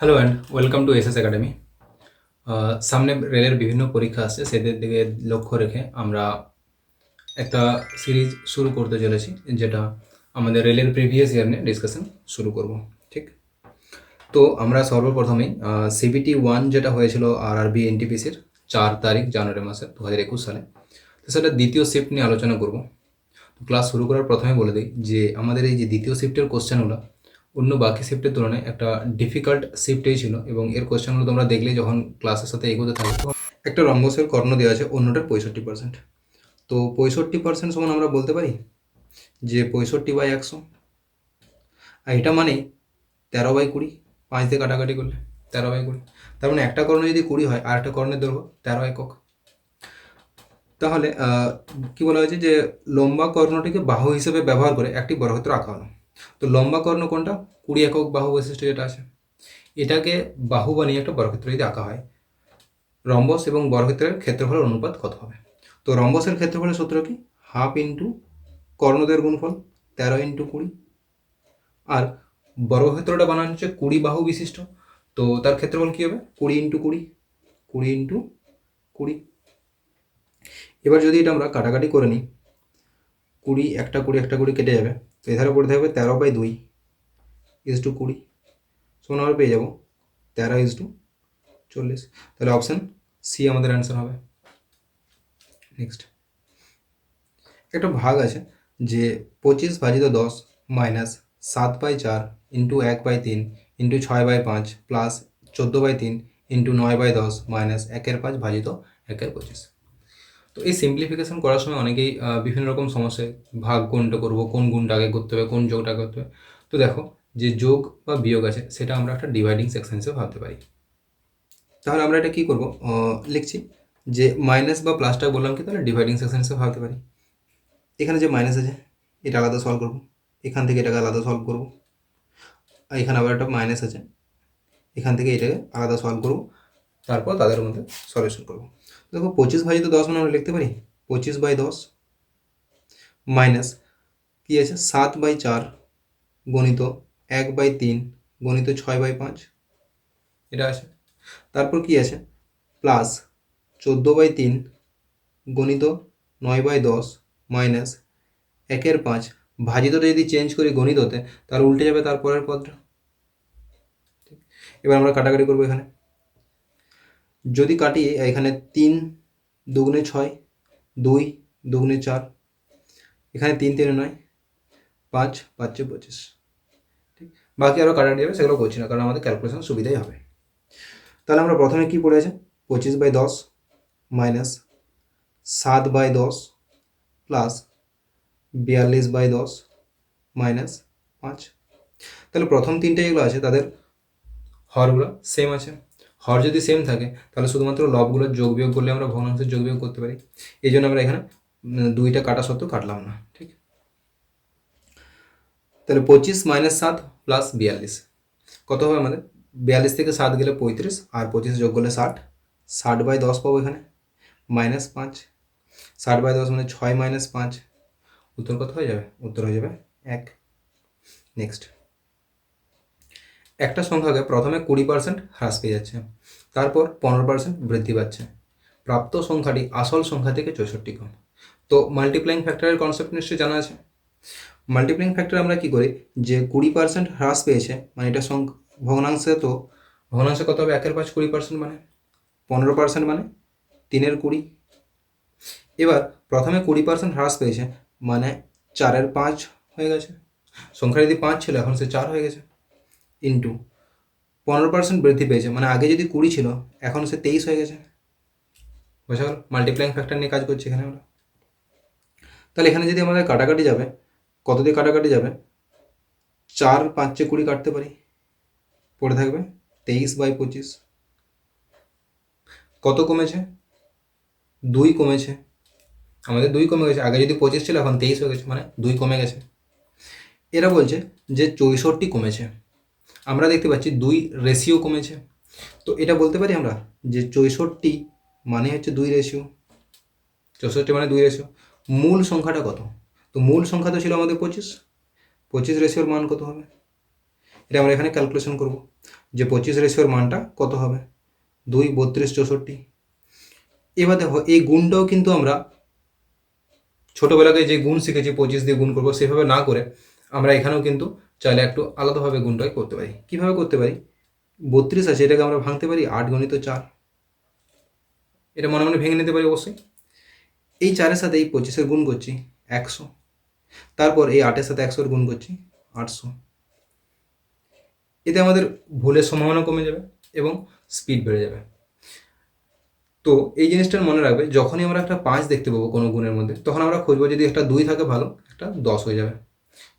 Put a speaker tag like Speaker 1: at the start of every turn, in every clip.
Speaker 1: Hello and welcome to SS academy. সামনে রেলের বিভিন্ন পরীক্ষা আসছে, সেদের দিকে লক্ষ্য রেখে আমরা একটা সিরিজ শুরু করতে চলেছি, যেটা আমাদের রেলের প্রিভিয়াস ইয়ার নিয়ে ডিসকাশন শুরু করব। ঠিক, তো আমরা সর্বপ্রথমেই সিবিটি 1 যেটা হয়েছিল আরআরবি এনটিপিসির 4 তারিখ জানুয়ারি মাসের 2021 সালে, তো সেটা দ্বিতীয় শিফট নিয়ে আলোচনা করব। তো ক্লাস শুরু করার প্রথমে বলে দিই যে আমাদের এই যে দ্বিতীয় শিফটের কোশ্চেনগুলো অন্য বাকি শিফটের তুলনায় একটা ডিফিকাল্ট শিফটেই ছিল, এবং এর কোশ্চেনগুলো তোমরা দেখলেই যখন ক্লাসের সাথে এগোতে থাকবে। একটা রম্বসের কর্ণ দেওয়া আছে, অন্যটার 65%। তো 65% সমান আমরা বলতে পারি যে 65/100, আর এটা মানে 13/20, 5 দিয়ে কাটাকাটি করলে 13/20। তার মানে একটা কর্ণ যদি 20 হয় আর একটা কর্ণের দৈর্ঘ্য 13 একক। তাহলে কি বলা হয়েছে যে লম্বা কর্ণটিকে বাহু হিসেবে ব্যবহার করে একটি বর্গক্ষেত্র আঁকা হলো। তো লম্বা কর্ণ কোনটা? 20 একক বাহু বৈশিষ্ট্য যেটা আছে, এটাকে বাহু বানিয়ে একটা বর্গক্ষেত্র যদি আঁকা হয়, রম্বস এবং বর্গক্ষেত্রের ক্ষেত্রফলের অনুপাত কত হবে? তো রম্বসের ক্ষেত্রফলের সূত্র কি? হাফ ইন্টু কর্ণদের গুণফল 13 × 20। আর বর্গক্ষেত্রটা বানানো হচ্ছে 20 বাহু বিশিষ্ট, তো তার ক্ষেত্রফল কী হবে? 20 × 20, 20 × 20। এবার যদি এটা আমরা কাটাকাটি করে নিই, 20 একটা 20 একটা 20 কেটে যাবে, তো এধারে পড়ে থাকবে 13/2 = 20, সমান আমরা পেয়ে যাবো 13:40। তাহলে অপশান সি আমাদের অ্যান্সার হবে। নেক্সট, একটা ভাগ আছে যে 25/10 minus 7/4 into 1/3 into 6/5 plus 14/3 into 9/10 minus 1/5 ভাজিত 1/25। তো এই সিম্পলিফিকেশন করার সময় অনেকেই বিভিন্ন রকম সমস্যায় ভাগ কোনটা করবো, কোন গুণটা আগে করতে হবে, কোন যোগটা করতে হবে। তো দেখো, যে যোগ বা বিয়োগ আছে সেটা আমরা একটা ডিভাইডিং সেকশন হিসেবে ভাবতে পারি। তাহলে আমরা এটা কী করবো, লিখছি যে মাইনাস বা প্লাসটা বললাম কি, তাহলে ডিভাইডিং সেকশন হিসেবে ভাবতে পারি। এখানে যে মাইনাস আছে এটা আলাদা সলভ করবো, এখান থেকে এটাকে আলাদা সলভ করবো, আর এখানে আবার একটা মাইনাস আছে, এখান থেকে এটাকে আলাদা সলভ করবো, তারপর তাদের মধ্যে সলিউশন করবো। দেখো 25/10 মানে আমরা লিখতে পারি 25/10 মাইনাস কী আছে 7/4 গণিত 1/3 গণিত 6/5, এটা আছে। তারপর কি আছে প্লাস 14/3 গণিত 9/10 মাইনাস 1/5 ভাজিতটা যদি চেঞ্জ করি গণিততে তাহলে উল্টে যাবে তারপরের পদটা। এবার আমরা কাটাকাটি করবো, এখানে যদি কাটি এখানে 3 দুগুণে 6, 2 দুগুণে 4, এখানে 3 3 9, 5 5 25। ঠিক, বাকি আরও কাটাকাটি যাবে, সেগুলো করছি না কারণ আমাদের ক্যালকুলেশন সুবিধাই হবে। তাহলে আমরা প্রথমে কী পড়ে আছে 25/10 মাইনাস 7/10 প্লাস 42/10 মাইনাস 5। তাহলে প্রথম তিনটে যেগুলো আছে তাদের হরগুলো সেম আছে। হর যদি সেম থাকে তাহলে শুধুমাত্র লবগুলোর যোগ বিয়োগ করলে আমরা ভগ্নাংশের যোগ বিয়োগ করতে পারি। এই জন্য আমরা এখানে 2টা কাটা সত্ত্বেও কাটলাম না। ঠিক, তাহলে 25 মাইনাস 7 প্লাস 42 কত হবে আমাদের? 42 থেকে 7 গেলে 35, আর 25 যোগ করলে 60, 60/10 পাবো এখানে মাইনাস 5, 60/10 মানে 6 মাইনাস 5, উত্তর কত হয়ে যাবে? উত্তর হয়ে যাবে 1। নেক্সট, একটা সংখ্যাকে প্রথমে 20% হ্রাস পেয়ে যাচ্ছে, তারপর 15% বৃদ্ধি পাচ্ছে, প্রাপ্ত সংখ্যাটি আসল সংখ্যা থেকে 64 কম। তো মাল্টিপ্লাইং ফ্যাক্টরের কনসেপ্ট নিশ্চয়ই জানা আছে। মাল্টিপ্লাইং ফ্যাক্টর আমরা কী করি, যে 20% হ্রাস পেয়েছে মানে এটা ভগ্নাংশে, তো ভগ্নাংশে কত হবে? 1/5 20% মানে 15% মানে 3/20। এবার প্রথমে 20% হ্রাস পেয়েছে মানে 4/5 হয়ে গেছে, সংখ্যা যদি 5 ছিল এখন সে 4 হয়ে গেছে, ইন্টু 15% বৃদ্ধি পেয়েছে মানে আগে যদি 20 ছিল এখন সে 23 হয়ে গেছে। বোঝা গেল? মাল্টিপ্লাইং ফ্যাক্টর নিয়ে কাজ করছি এখানে আমরা। তাহলে এখানে যদি আমাদের কাটাকাটি যাবে, কত দিয়ে কাটাকাটি যাবে? 4 5 20 কাটতে পারি, পড়ে থাকবে 23/25। কত কমেছে? 2 কমেছে, আমাদের 2 কমে গেছে। আগে যদি 25 ছিল এখন 23 হয়ে গেছে মানে 2 কমে গেছে। এরা বলছে যে 64 কমেছে, আমরা দেখতে পাচ্ছি 2 রেশিও কমেছে। তো এটা বলতে পারি আমরা যে 64 মানে হচ্ছে 2 রেশিও, 64 মানে 2 রেশিও। মূল সংখ্যাটা কত? তো মূল সংখ্যা তো ছিল আমাদের 25, 25 রেশিওর মান কত হবে? এটা আমরা এখানে ক্যালকুলেশন করব। যে 25 মানটা কত হবে, 2, 32, 64। এবার দেখো এই গুণটাও কিন্তু আমরা ছোটোবেলাতে যে গুণ শিখেছি 25 দিয়ে গুণ করবো সেভাবে না করে আমরা এখানেও কিন্তু চাইলে একটু আলাদাভাবে গুণটাই করতে পারি। কীভাবে করতে পারি, 32 আছে এটাকে আমরা ভাঙতে পারি 8 × 4, এটা মনে মনে ভেঙে নিতে পারি অবশ্যই। এই 4-এর সাথে এই 25-এর গুণ করছি 100, তারপর এই 8-এর সাথে 100-এর গুণ করছি 800। এতে আমাদের ভুলের সম্ভাবনা কমে যাবে এবং স্পিড বেড়ে যাবে। তো এই জিনিসটা মনে রাখবে, যখনই আমরা একটা 5 দেখতে পাবো কোনো গুণের মধ্যে তখন আমরা খুঁজবো যদি একটা 2 থাকে ভালো, একটা 10 হয়ে যাবে।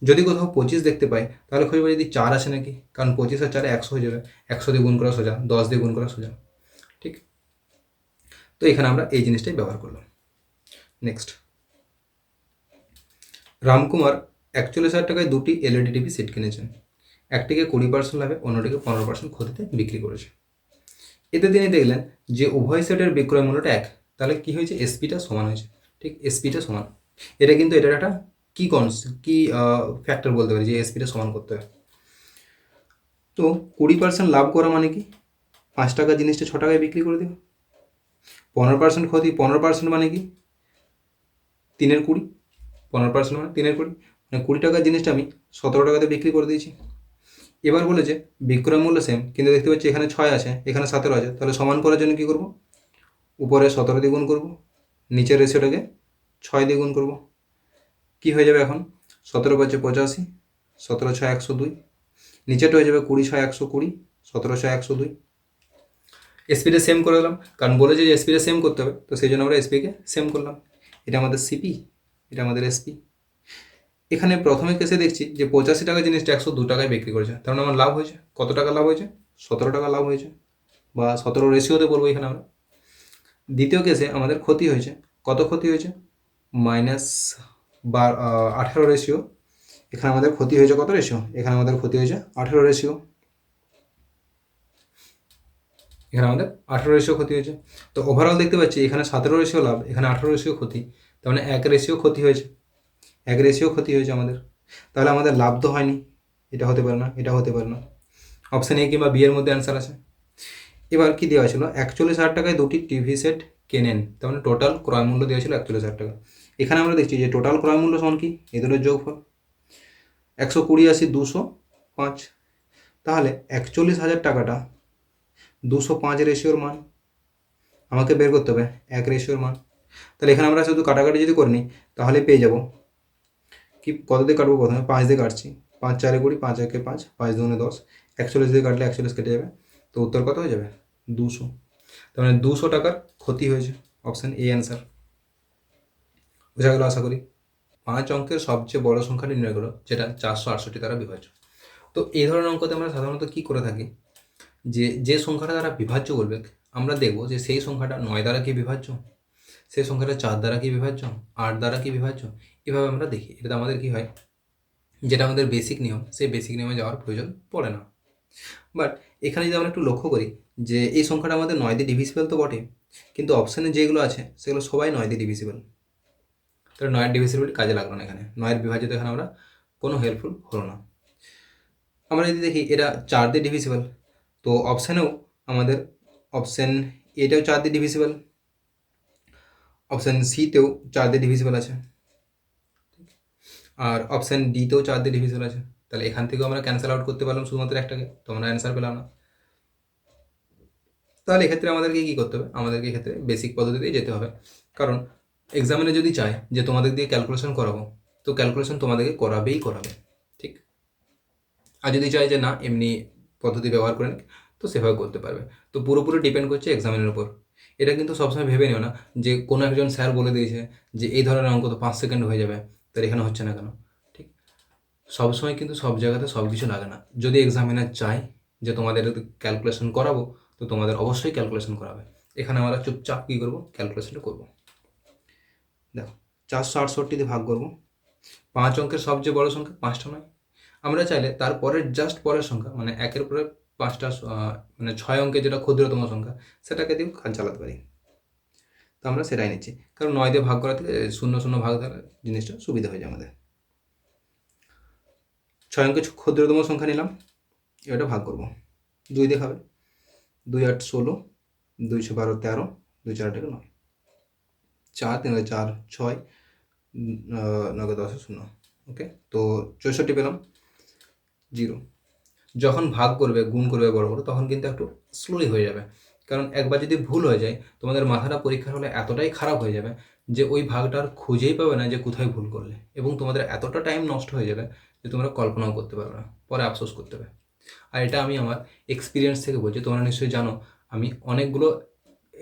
Speaker 1: যদি কোথাও 25 দেখতে পাই তাহলে খুঁজবো যদি 4 আসে নাকি, কারণ 25 আর 4 100 হয়ে যাবে, 100 দিয়ে গুণ করা সোজা, 10 দিয়ে গুণ করা সোজা, ঠিক। তো এখানে আমরা এই জিনিসটাই ব্যবহার করলাম। নেক্সট, রামকুমার 41,000 টাকায় 2টি এলইডি টিভি সেট কিনেছেন। একটিকে 20% লাভে, অন্যটিকে 15% ক্ষতিতে বিক্রি করেছে। এতে তিনি দেখলেন যে উভয় সেটের বিক্রয় মূল্যটা এক, তাহলে কি হয়েছে, এসপিটা সমান হয়েছে, ঠিক, এসপিটা সমান। এটা কিন্তু এটার একটা কি ফ্যাক্টর বলতে পারি যে এসপিটা সমান করতে হবে। তো 20% লাভ করা মানে কি, 5 টাকা জিনিসটা 6 টাকায় বিক্রি করে দেবে। 15% ক্ষতি, 15% মানে কি 3-20, 15% মানে 3-20, মানে 20 টাকার জিনিসটা আমি 17 টাকাতে বিক্রি করে দিয়েছি। এবার বলেছে বিক্রয় মূল্য সেম, কিন্তু দেখতে পাচ্ছি এখানে 6 আছে, এখানে 17 আছে, তাহলে সমান করার জন্য কী করবো, উপরে 17 দিয়ে গুণ করবো, নিচের রেশিওটাকে 6 দিয়ে গুণ করবো। কী হয়ে যাবে এখন, 17 × 5 = 85, 17 × 6 = 102, নিচেরটা হয়ে যাবে 20 × 6 = 120, 17 × 6 = 102। এসপিটা সেম করে দিলাম, কারণ বলেছে যে এসপিটা সেম করতে হবে, তো সেই জন্য আমরা এসপিকে সেম করলাম। এটা আমাদের সিপি, এটা আমাদের এসপি। এখানে প্রথমে কেসে দেখছি যে 85 টাকা জিনিসটা 102 টাকায় বিক্রি করেছে, তার মানে আমার লাভ হয়েছে, কত টাকা লাভ হয়েছে, 17 টাকা লাভ হয়েছে, বা 17 রেশিওতে বলবো এখানে আমরা। দ্বিতীয় কেসে আমাদের ক্ষতি হয়েছে, কত ক্ষতি হয়েছে, -18 রেশিও। এখানে আমাদের ক্ষতি হয়েছে কত রেশিও, এখানে আমাদের ক্ষতি হয়েছে 18 রেশিও, এখানে আমাদের 18 রেশিও ক্ষতি হয়েছে। তো ওভারঅল দেখতে পাচ্ছি এখানে 17 রেশিও লাভ, এখানে 18 রেশিও ক্ষতি, তার মানে 1 রেশিও ক্ষতি হয়েছে, 1 রেশিও ক্ষতি হয়েছে আমাদের। তাহলে আমাদের লাভ তো হয়নি, এটা হতে পারে না, এটা হতে পারে না। অপশান এ কিংবা বি এর মধ্যে অ্যান্সার আছে। এবার কি দেওয়া ছিল, 41,000 টাকায় 2টি টিভি সেট কেনেন, তার মানে টোটাল ক্রয় মূল্য দেওয়া ছিল 41,000 টাকা। এখানে আমরা দেখছি যে টোটাল ক্রয় মূল্য সমান কি, এ দুটোর যোগফল, 120 × 80 = 205। তাহলে 41,000 টাকাটা 205 রেশিওর মান আমাকে বের করতে হবে, 1 রেশিওর মান। তাহলে এখানে আমরা শুধু কাটাকাটি যদি করে নিই তাহলে পেয়ে যাব কি, কত দিয়ে কাটবো, প্রথমে 5 দিয়ে কাটছি, 5 × 4 = 20, 5 × 1 = 5, 5 × 2 = 10, 41 দিয়ে কাটলে 41 কেটে যাবে, তো উত্তর কত হয়ে যাবে, 200। তার মানে 200 টাকার ক্ষতি হয়েছে, অপশান এ অ্যান্সার। বোঝা গেল আশা করি। 5 অঙ্কের সবচেয়ে বড় সংখ্যা নির্ণয় করো যেটা 468 দ্বারা বিভাজ্য। তো এই ধরনের অঙ্কতে আমরা সাধারণত কী করে থাকি, যে সংখ্যাটা দ্বারা বিভাজ্য বলবে আমরা দেখব যে সেই সংখ্যাটা 9 দ্বারা কি বিভাজ্য, সেই সংখ্যাটা 4 দ্বারা কি বিভাজ্য, 8 দ্বারা কি বিভাজ্য, এভাবে আমরা দেখি। এটাতে আমাদের কী হয়, যেটা আমাদের বেসিক নিয়ম, সেই বেসিক নিয়মে যাওয়ার প্রয়োজন পড়ে না। বাট এখানে যদি আমরা একটু লক্ষ্য করি যে এই সংখ্যাটা আমাদের 9 দিয়ে ডিভিজিবল তো বটে, কিন্তু অপশানে যেগুলো আছে সেগুলো সবাই 9 দিয়ে ডিভিজিবল, তাহলে 9 ডিভিজিবিলিটি কাজে লাগলো না, এখানে 9 বিভাজিত এখানে আমরা কোনো হেল্পফুল হলো না। আমরা যদি দেখি এটা 4 দিয়ে ডিভিজিবল, তো অপশানেও আমাদের অপশান এটাও 4 দিয়ে ডিভিজিবল, অপশান সিতেও 4 দিয়ে ডিভিজিবল আছে, আর অপশান ডিতেও 4 দিয়ে ডিভিজিবল আছে। তাহলে এখান থেকেও আমরা ক্যান্সেল আউট করতে পারলাম শুধুমাত্র একটাকে, তো আমরা অ্যান্সার পেলাম না। তাহলে এক্ষেত্রে আমাদেরকে কী করতে হবে, আমাদেরকে এক্ষেত্রে বেসিক পদ্ধতিতেই যেতে হবে, কারণ এক্সামিনে যদি চায় যে তোমাদের দিয়ে ক্যালকুলেশন করাবো, তো ক্যালকুলেশন তোমাদেরকে করাবে, ঠিক। আর যদি চায় যে না এমনি পদ্ধতি ব্যবহার করেন, তো সেভাবে করতে পারবে। তো পুরোপুরি ডিপেন্ড করছে এক্সামিনের উপর। এটা কিন্তু সবসময় ভেবে নিও না যে কোনো একজন স্যার বলে দিয়েছে যে এই ধরনের অঙ্ক তো 5 সেকেন্ড হয়ে যাবে, তার এখানে হচ্ছে না কেন, ঠিক। সবসময় কিন্তু সব জায়গাতে সব কিছু লাগে না। যদি এক্সামিনার চায় যে তোমাদের ক্যালকুলেশন করাবো, তো তোমাদের অবশ্যই ক্যালকুলেশন করাবে। এখানে আমরা চুপচাপ কী করবো, ক্যালকুলেশনটা করবো। দেখো 468 দিয়ে ভাগ করবো, 5 অঙ্কের সবচেয়ে বড় সংখ্যা 5টা নয়। আমরা চাইলে তারপরের জাস্ট পরের সংখ্যা মানে 1-এর পরে 5টা মানে 6 অঙ্কের যেটা ক্ষুদ্রতম সংখ্যা সেটাকে দিয়েও কাজ চালাতে পারি। তো আমরা সেটাই নিচ্ছি, কারণ 9 দিয়ে ভাগ করা থেকে 0 ভাগ দ্বারা জিনিসটা সুবিধা হয়ে যায় আমাদের। 6 অঙ্কের ক্ষুদ্রতম সংখ্যা নিলাম, এটা ভাগ করবো, 2 দিয়ে খাবে, 2 8 16, 2 6 12 13, 2 4 8 9, 4 3 4 6, 9 10 0। ওকে, তো 64 পেলাম। 0। যখন ভাগ করবে, গুণ করবে বড় বড়, তখন কিন্তু একটু স্লোলি হয়ে যাবে, কারণ একবার যদি ভুল হয়ে যায় তোমাদের মাথাটা পরীক্ষার হলে এতটাই খারাপ হয়ে যাবে যে ওই ভাগটা আর খুঁজেই পাবে না যে কোথায় ভুল করলে, এবং তোমাদের এতটা টাইম নষ্ট হয়ে যাবে যে তোমরা কল্পনাও করতে পারবে না, পরে আফসোস করতে হবে। আর এটা আমি আমার এক্সপিরিয়েন্স থেকে বলছি, তোমরা নিশ্চয়ই জানো আমি অনেকগুলো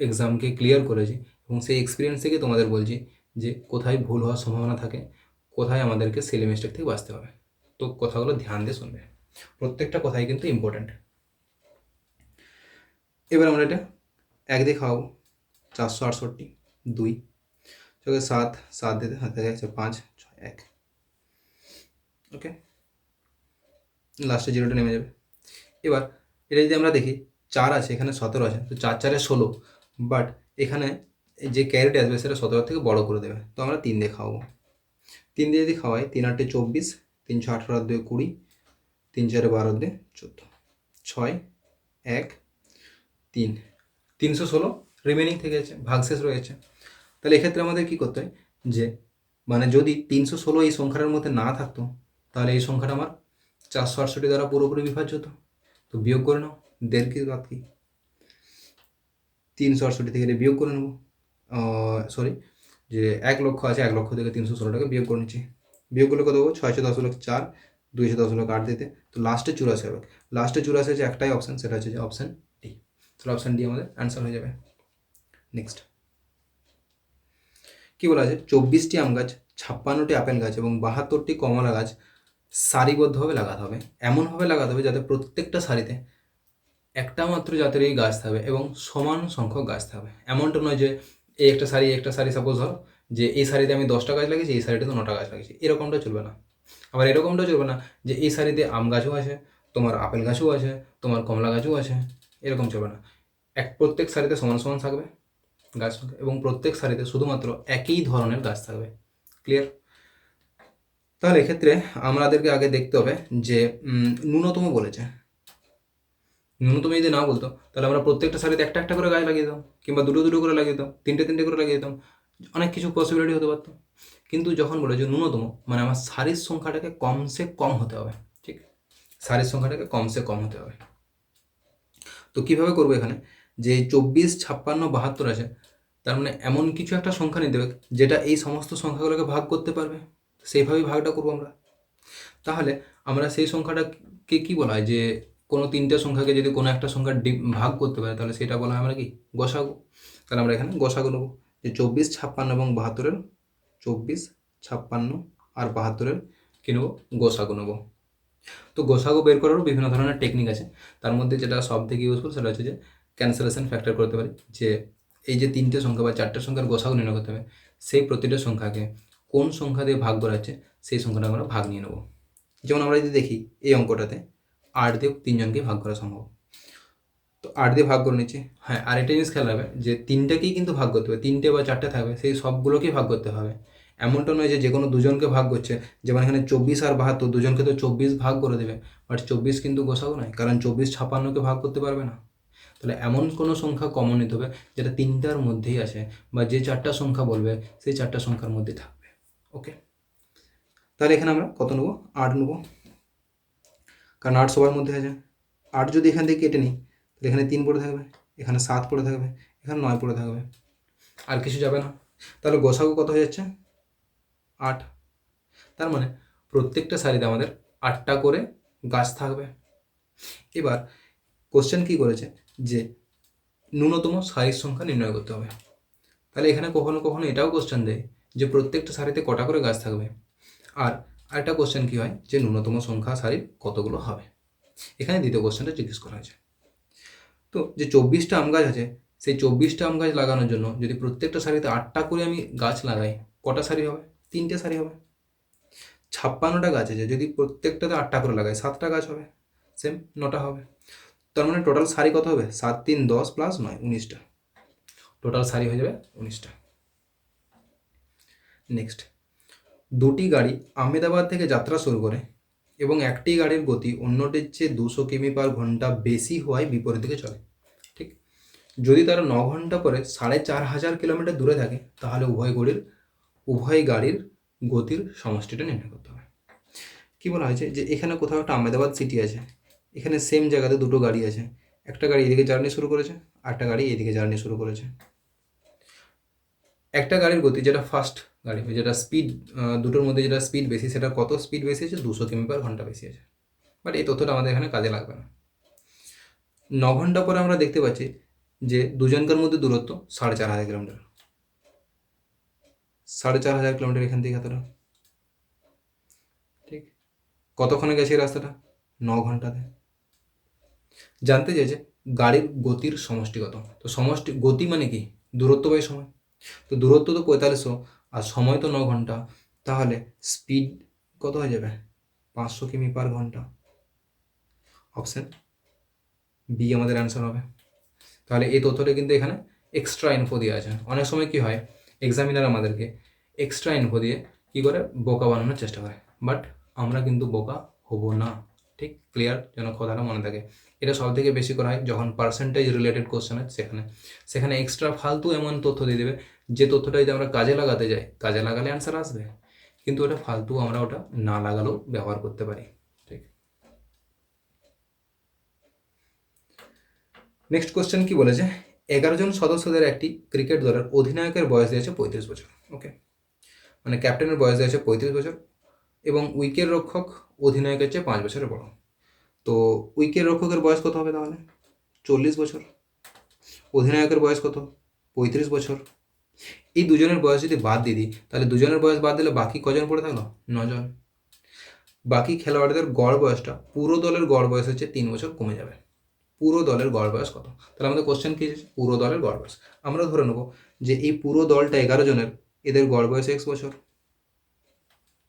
Speaker 1: এক্সামকে ক্লিয়ার করেছি, এবং সেই এক্সপিরিয়েন্স থেকে তোমাদের বলছি যে কোথায় ভুল হওয়ার সম্ভাবনা থাকে, কোথায় আমাদেরকে সিলি মিস্টেক থেকে বাঁচতে হবে। তো কথাগুলো ধ্যান দিয়ে শুনবে, প্রত্যেকটা কথাই কিন্তু ইম্পর্ট্যান্ট। এবার আমরা এটা 1 দিয়ে খাওয়াবো, 468, 2 চোখে 7, 7 দিতে হাতে গেছে 5 6 1। ওকে, লাস্টে জিরোটা নেমে যাবে। এবার এটা যদি আমরা দেখি 4 আছে, এখানে 17 আছে, তো 4 4 16, বাট এখানে যে ক্যারেট আসবে সেটা 17 থেকে বড় করে দেবে, তো আমরা 3 দিয়ে খাওয়াবো। 3 দিয়ে যদি খাওয়াই, 3 8 24, 3 6 18 2 20, 3 4 12 2 14, 6 1 3, 316 রিমেনিং থেকে গেছে, ভাগশেষ রয়েছে। তাহলে এক্ষেত্রে আমাদের কী করতে হয়, যে মানে যদি 316 এই সংখ্যাটার মধ্যে না থাকতো, তাহলে এই সংখ্যাটা আমার 468 দ্বারা পুরোপুরি বিভাজ্য হতো। তো বিয়োগ করে নাও, 1.5 কি বাদ কি, 368 থেকে বিয়োগ করে নেবো, সরি, যে 1 লক্ষ আছে, 1 লক্ষ থেকে 316টাকে বিয়োগ করে নিচ্ছি। বিয়োগ করলে কত হবে, 610 4, 210 8 দিতে, তো লাস্টে 84 হবে। লাস্টে 84 আছে একটাই অপশান, সেটা হচ্ছে যে অপশান ডি। তাহলে অপশান ডি আমাদের অ্যান্সার হয়ে যাবে। নেক্সট কী বলা আছে, 24টি আম গাছ, 56টি আপেল গাছ এবং 72টি কমলা গাছ সারিবদ্ধভাবে লাগাতে হবে। এমনভাবে লাগাতে হবে যাতে প্রত্যেকটা সারিতে একটা মাত্র জাতেরই গাছ থাকবে এবং সমান সংখ্যক গাছ থাকবে। এমনটা নয় যে এই একটা সারি সাপোজ ধরো যে এই সারিতে আমি 10টা গাছ লাগিয়েছি, এই সারিতে 9টা গাছ লাগিয়েছি, এরকমটা চলবে না। আবার এরকমটাও চলবে না যে এই সারিতে আম গাছও আছে, তোমার আপেল গাছও আছে, তোমার কমলা গাছও আছে, এরকম চলবে না। প্রত্যেক সারিতে সমান সমান থাকবে গাছ, এবং প্রত্যেক সারিতে শুধুমাত্র একই ধরনের গাছ থাকবে। ক্লিয়ার? তাহলে এক্ষেত্রে আমাদেরকে আগে দেখতে হবে যে ন্যূনতম বলেছে। ন্যূনতম যদি না বলতো তাহলে আমরা প্রত্যেকটা সারিতে একটা একটা করে গাছ লাগিয়ে দিতাম, কিংবা দুটো দুটো করে লাগিয়ে দিতাম, তিনটে তিনটে করে লাগিয়ে দিতাম, অনেক কিছু পসিবিলিটি হতে পারতো। কিন্তু যখন বলে যে ন্যূনতম, মানে আমার সারির সংখ্যাটাকে কমসে কম হতে হবে, ঠিক, সারির সংখ্যাটাকে কমসে কম হতে হবে। তো কীভাবে করবো এখানে, যে 24 56 72 আছে, তার মানে এমন কিছু একটা সংখ্যা নিতে হবে যেটা এই সমস্ত সংখ্যাগুলোকে ভাগ করতে পারবে, সেইভাবেই ভাগটা করবো আমরা। তাহলে আমরা সেই সংখ্যাটাকে কী বলা হয়, যে কোনো তিনটে সংখ্যাকে যদি কোনো একটা সংখ্যা ভাগ করতে পারে, তাহলে সেটা বলা হয় আমরা কি, গসাগু। তাহলে আমরা এখানে গসাগু নেবো, যে 24 56 এবং 72-এর, 24 56 আর 72-এর কী নেবো, গসাগু নেবো। তো গোসাগু বের করারও বিভিন্ন ধরনের টেকনিক আছে, তার মধ্যে যেটা সব থেকে ইউজফুল সেটা হচ্ছে যে ক্যান্সেলেশন ফ্যাক্টর করতে পারি, যে এই যে তিনটে সংখ্যা বা চারটে সংখ্যার গোসাগু নির্ণয় করতে হবে, সেই প্রতিটা সংখ্যাকে কোন সংখ্যা দিয়ে ভাগ করা হচ্ছে সেই সংখ্যাটা আমরা ভাগ নিয়ে নেব। যেমন আমরা যদি দেখি এই অঙ্কটাতে 8 দিয়ে 3জনকে ভাগ করা সম্ভব, তো 8 দিয়ে ভাগ করে নিচ্ছি। হ্যাঁ, আর একটা জিনিস খেয়াল রাখবে যে তিনটাকেই কিন্তু ভাগ করতে হবে, তিনটে বা চারটে থাকবে সেই সবগুলোকেই ভাগ করতে হবে। এমনটা নয় যে কোনো দুজনকে ভাগ করছে, যেমন এখানে 24 আর 72, দুজনকে তো 24 ভাগ করে দেবে, বাট 24 কিন্তু গোসাগু নয়, কারণ 24 56কে ভাগ করতে পারবে না। তাহলে এমন কোনো সংখ্যা কমন নিতে হবে যেটা তিনটার মধ্যেই আছে, বা যে চারটা সংখ্যা বলবে সেই চারটা সংখ্যার মধ্যে থাকবে। ওকে, তাহলে এখানে আমরা কত নেবো, 8 নেবো, কারণ 8 সবার মধ্যে আছে। 8 যদি এখান থেকে কেটে নিই, তাহলে এখানে 3 পড়ে থাকবে, এখানে 7 পড়ে থাকবে, এখানে 9 পড়ে থাকবে, আর কিছু যাবে না। তাহলে গোসাগু কত হয়ে যাচ্ছে, 8। তার মানে প্রত্যেকটা সারিতে আমাদের 8টা করে গাছ থাকবে। এবার কোশ্চেন কি করেছে, যে ন্যূনতম সারির সংখ্যা নির্ণয় করতে হবে। তাহলে এখানে কখনো কখনো এটাও কোশ্চেন দেয় যে প্রত্যেকটা সারিতে কটা করে গাছ থাকবে, আর আরেকটা কোশ্চেন কী হয়, যে ন্যূনতম সংখ্যা সারির কতগুলো হবে। এখানে দ্বিতীয় কোশ্চেনটা জিজ্ঞেস করা হয়েছে। তো যে 24টা আম গাছ আছে, সেই 24টা আম গাছ লাগানোর জন্য যদি প্রত্যেকটা সারিতে 8টা করে আমি গাছ লাগাই, কটা সারি হবে, 3টে সারি হবে। 56টা গাছ আছে, যদি প্রত্যেকটাতে 8টা করে লাগাই, 7টা গাছ হবে, সেম 9টা হবে। তার মানে টোটাল সারি কত হবে, 7 3 10 প্লাস 9 19টা, টোটাল সারি হয়ে যাবে 19টা। নেক্সট, দুটি গাড়ি আহমেদাবাদ থেকে যাত্রা শুরু করে এবং একটি গাড়ির গতি অন্যটির চেয়ে 200 কিমি পার ঘন্টা বেশি হওয়ায় বিপরীত দিকে চলে। ঠিক, যদি তারা 9 ঘন্টা পরে 4500 কিলোমিটার দূরে থাকে তাহলে উভয় গাড়ির গতির সমষ্টিটা নির্ণয় করতে হবে। কী বলা হয়েছে যে এখানে কোথাও একটা আহমেদাবাদ সিটি আছে, এখানে সেম জায়গাতে দুটো গাড়ি আছে, একটা গাড়ি এদিকে জার্নি শুরু করেছে আর একটা গাড়ি এদিকে জার্নি শুরু করেছে। একটা গাড়ির গতি যেটা ফার্স্ট গাড়ি, যেটা স্পিড, দুটোর মধ্যে যেটা স্পিড বেশি, সেটা কত স্পিড বেশি আছে? 200 কিমি পার ঘন্টা বেশি আছে। বাট এই তথ্যটা আমাদের এখানে কাজে লাগবে না। 9 ঘন্টা পরে আমরা দেখতে পাচ্ছি যে দুজনকার মধ্যে দূরত্ব 4500 কিলোমিটার। 4500 কিলোমিটার এখান থেকে এতটা। ঠিক, কতক্ষণে গেছে এই রাস্তাটা? 9 ঘন্টাতে। জানতে চাইছে গাড়ির গতির সমষ্টি কত। তো সমষ্টি গতি মানে কি? দূরত্ব বাই সময়। তো দূরত্ব তো 4500 আর সময় তো 9 ঘন্টা, তাহলে স্পিড কত হয়ে যাবে? 500 কিমি পার ঘন্টা। অপশান বি আমাদের অ্যান্সার হবে। তাহলে এই তথ্যটা কিন্তু এখানে এক্সট্রা ইনফো দেওয়া আছে। অনেক সময় কি হয়, এক্সামিনার আমাদেরকে এক্সট্রা ইনফো দিয়ে কী করে বোকা বানানোর চেষ্টা করে, বাট আমরা কিন্তু বোকা হব না। ঠিক, ক্লিয়ার? যেন কথাটা মনে থাকে। এটা সব থেকে বেশি করা হয় যখন পার্সেন্টেজ রিলেটেড কোশ্চেন হয়, সেখানে এক্সট্রা ফালতু এমন তথ্য দিয়ে দেবে যে তথ্যটা যদি আমরা কাজে লাগাতে যাই, কাজে লাগালে অ্যান্সার আসবে, কিন্তু ওটা ফালতু আমরা ওটা না লাগালেও ব্যবহার করতে পারি। ঠিক, নেক্সট কোশ্চেন কি বলেছে? 11 জন সদস্যদের একটি ক্রিকেট দলের অধিনায়কের বয়স দিয়েছে 35 বছর। ওকে, মানে ক্যাপ্টেনের বয়স দিয়েছে 35 বছর এবং উইকেট রক্ষক অধিনায়কের চেয়ে 5 বছরের বড়। তো উইকেট রক্ষকের বয়স কত হবে তাহলে? 40 বছর। অধিনায়কের বয়স কত? 35 বছর। এই দুজনের বয়স যদি বাদ দিয়ে দিই, তাহলে দুজনের বয়স বাদ দিলে বাকি কজন পড়ে থাকলো? 9 জন। বাকি খেলোয়াড়দের গড় বয়সটা পুরো দলের গড় বয়স হচ্ছে 3 বছর কমে যাবে। পুরো দলের গড় বয়স কত? তাহলে আমাদের কোশ্চেন কী আছে? পুরো দলের গড় বয়স। আমরা ধরে নেব যে এই পুরো দলটা 11 জনের, এদের গড় বয়স X বছর।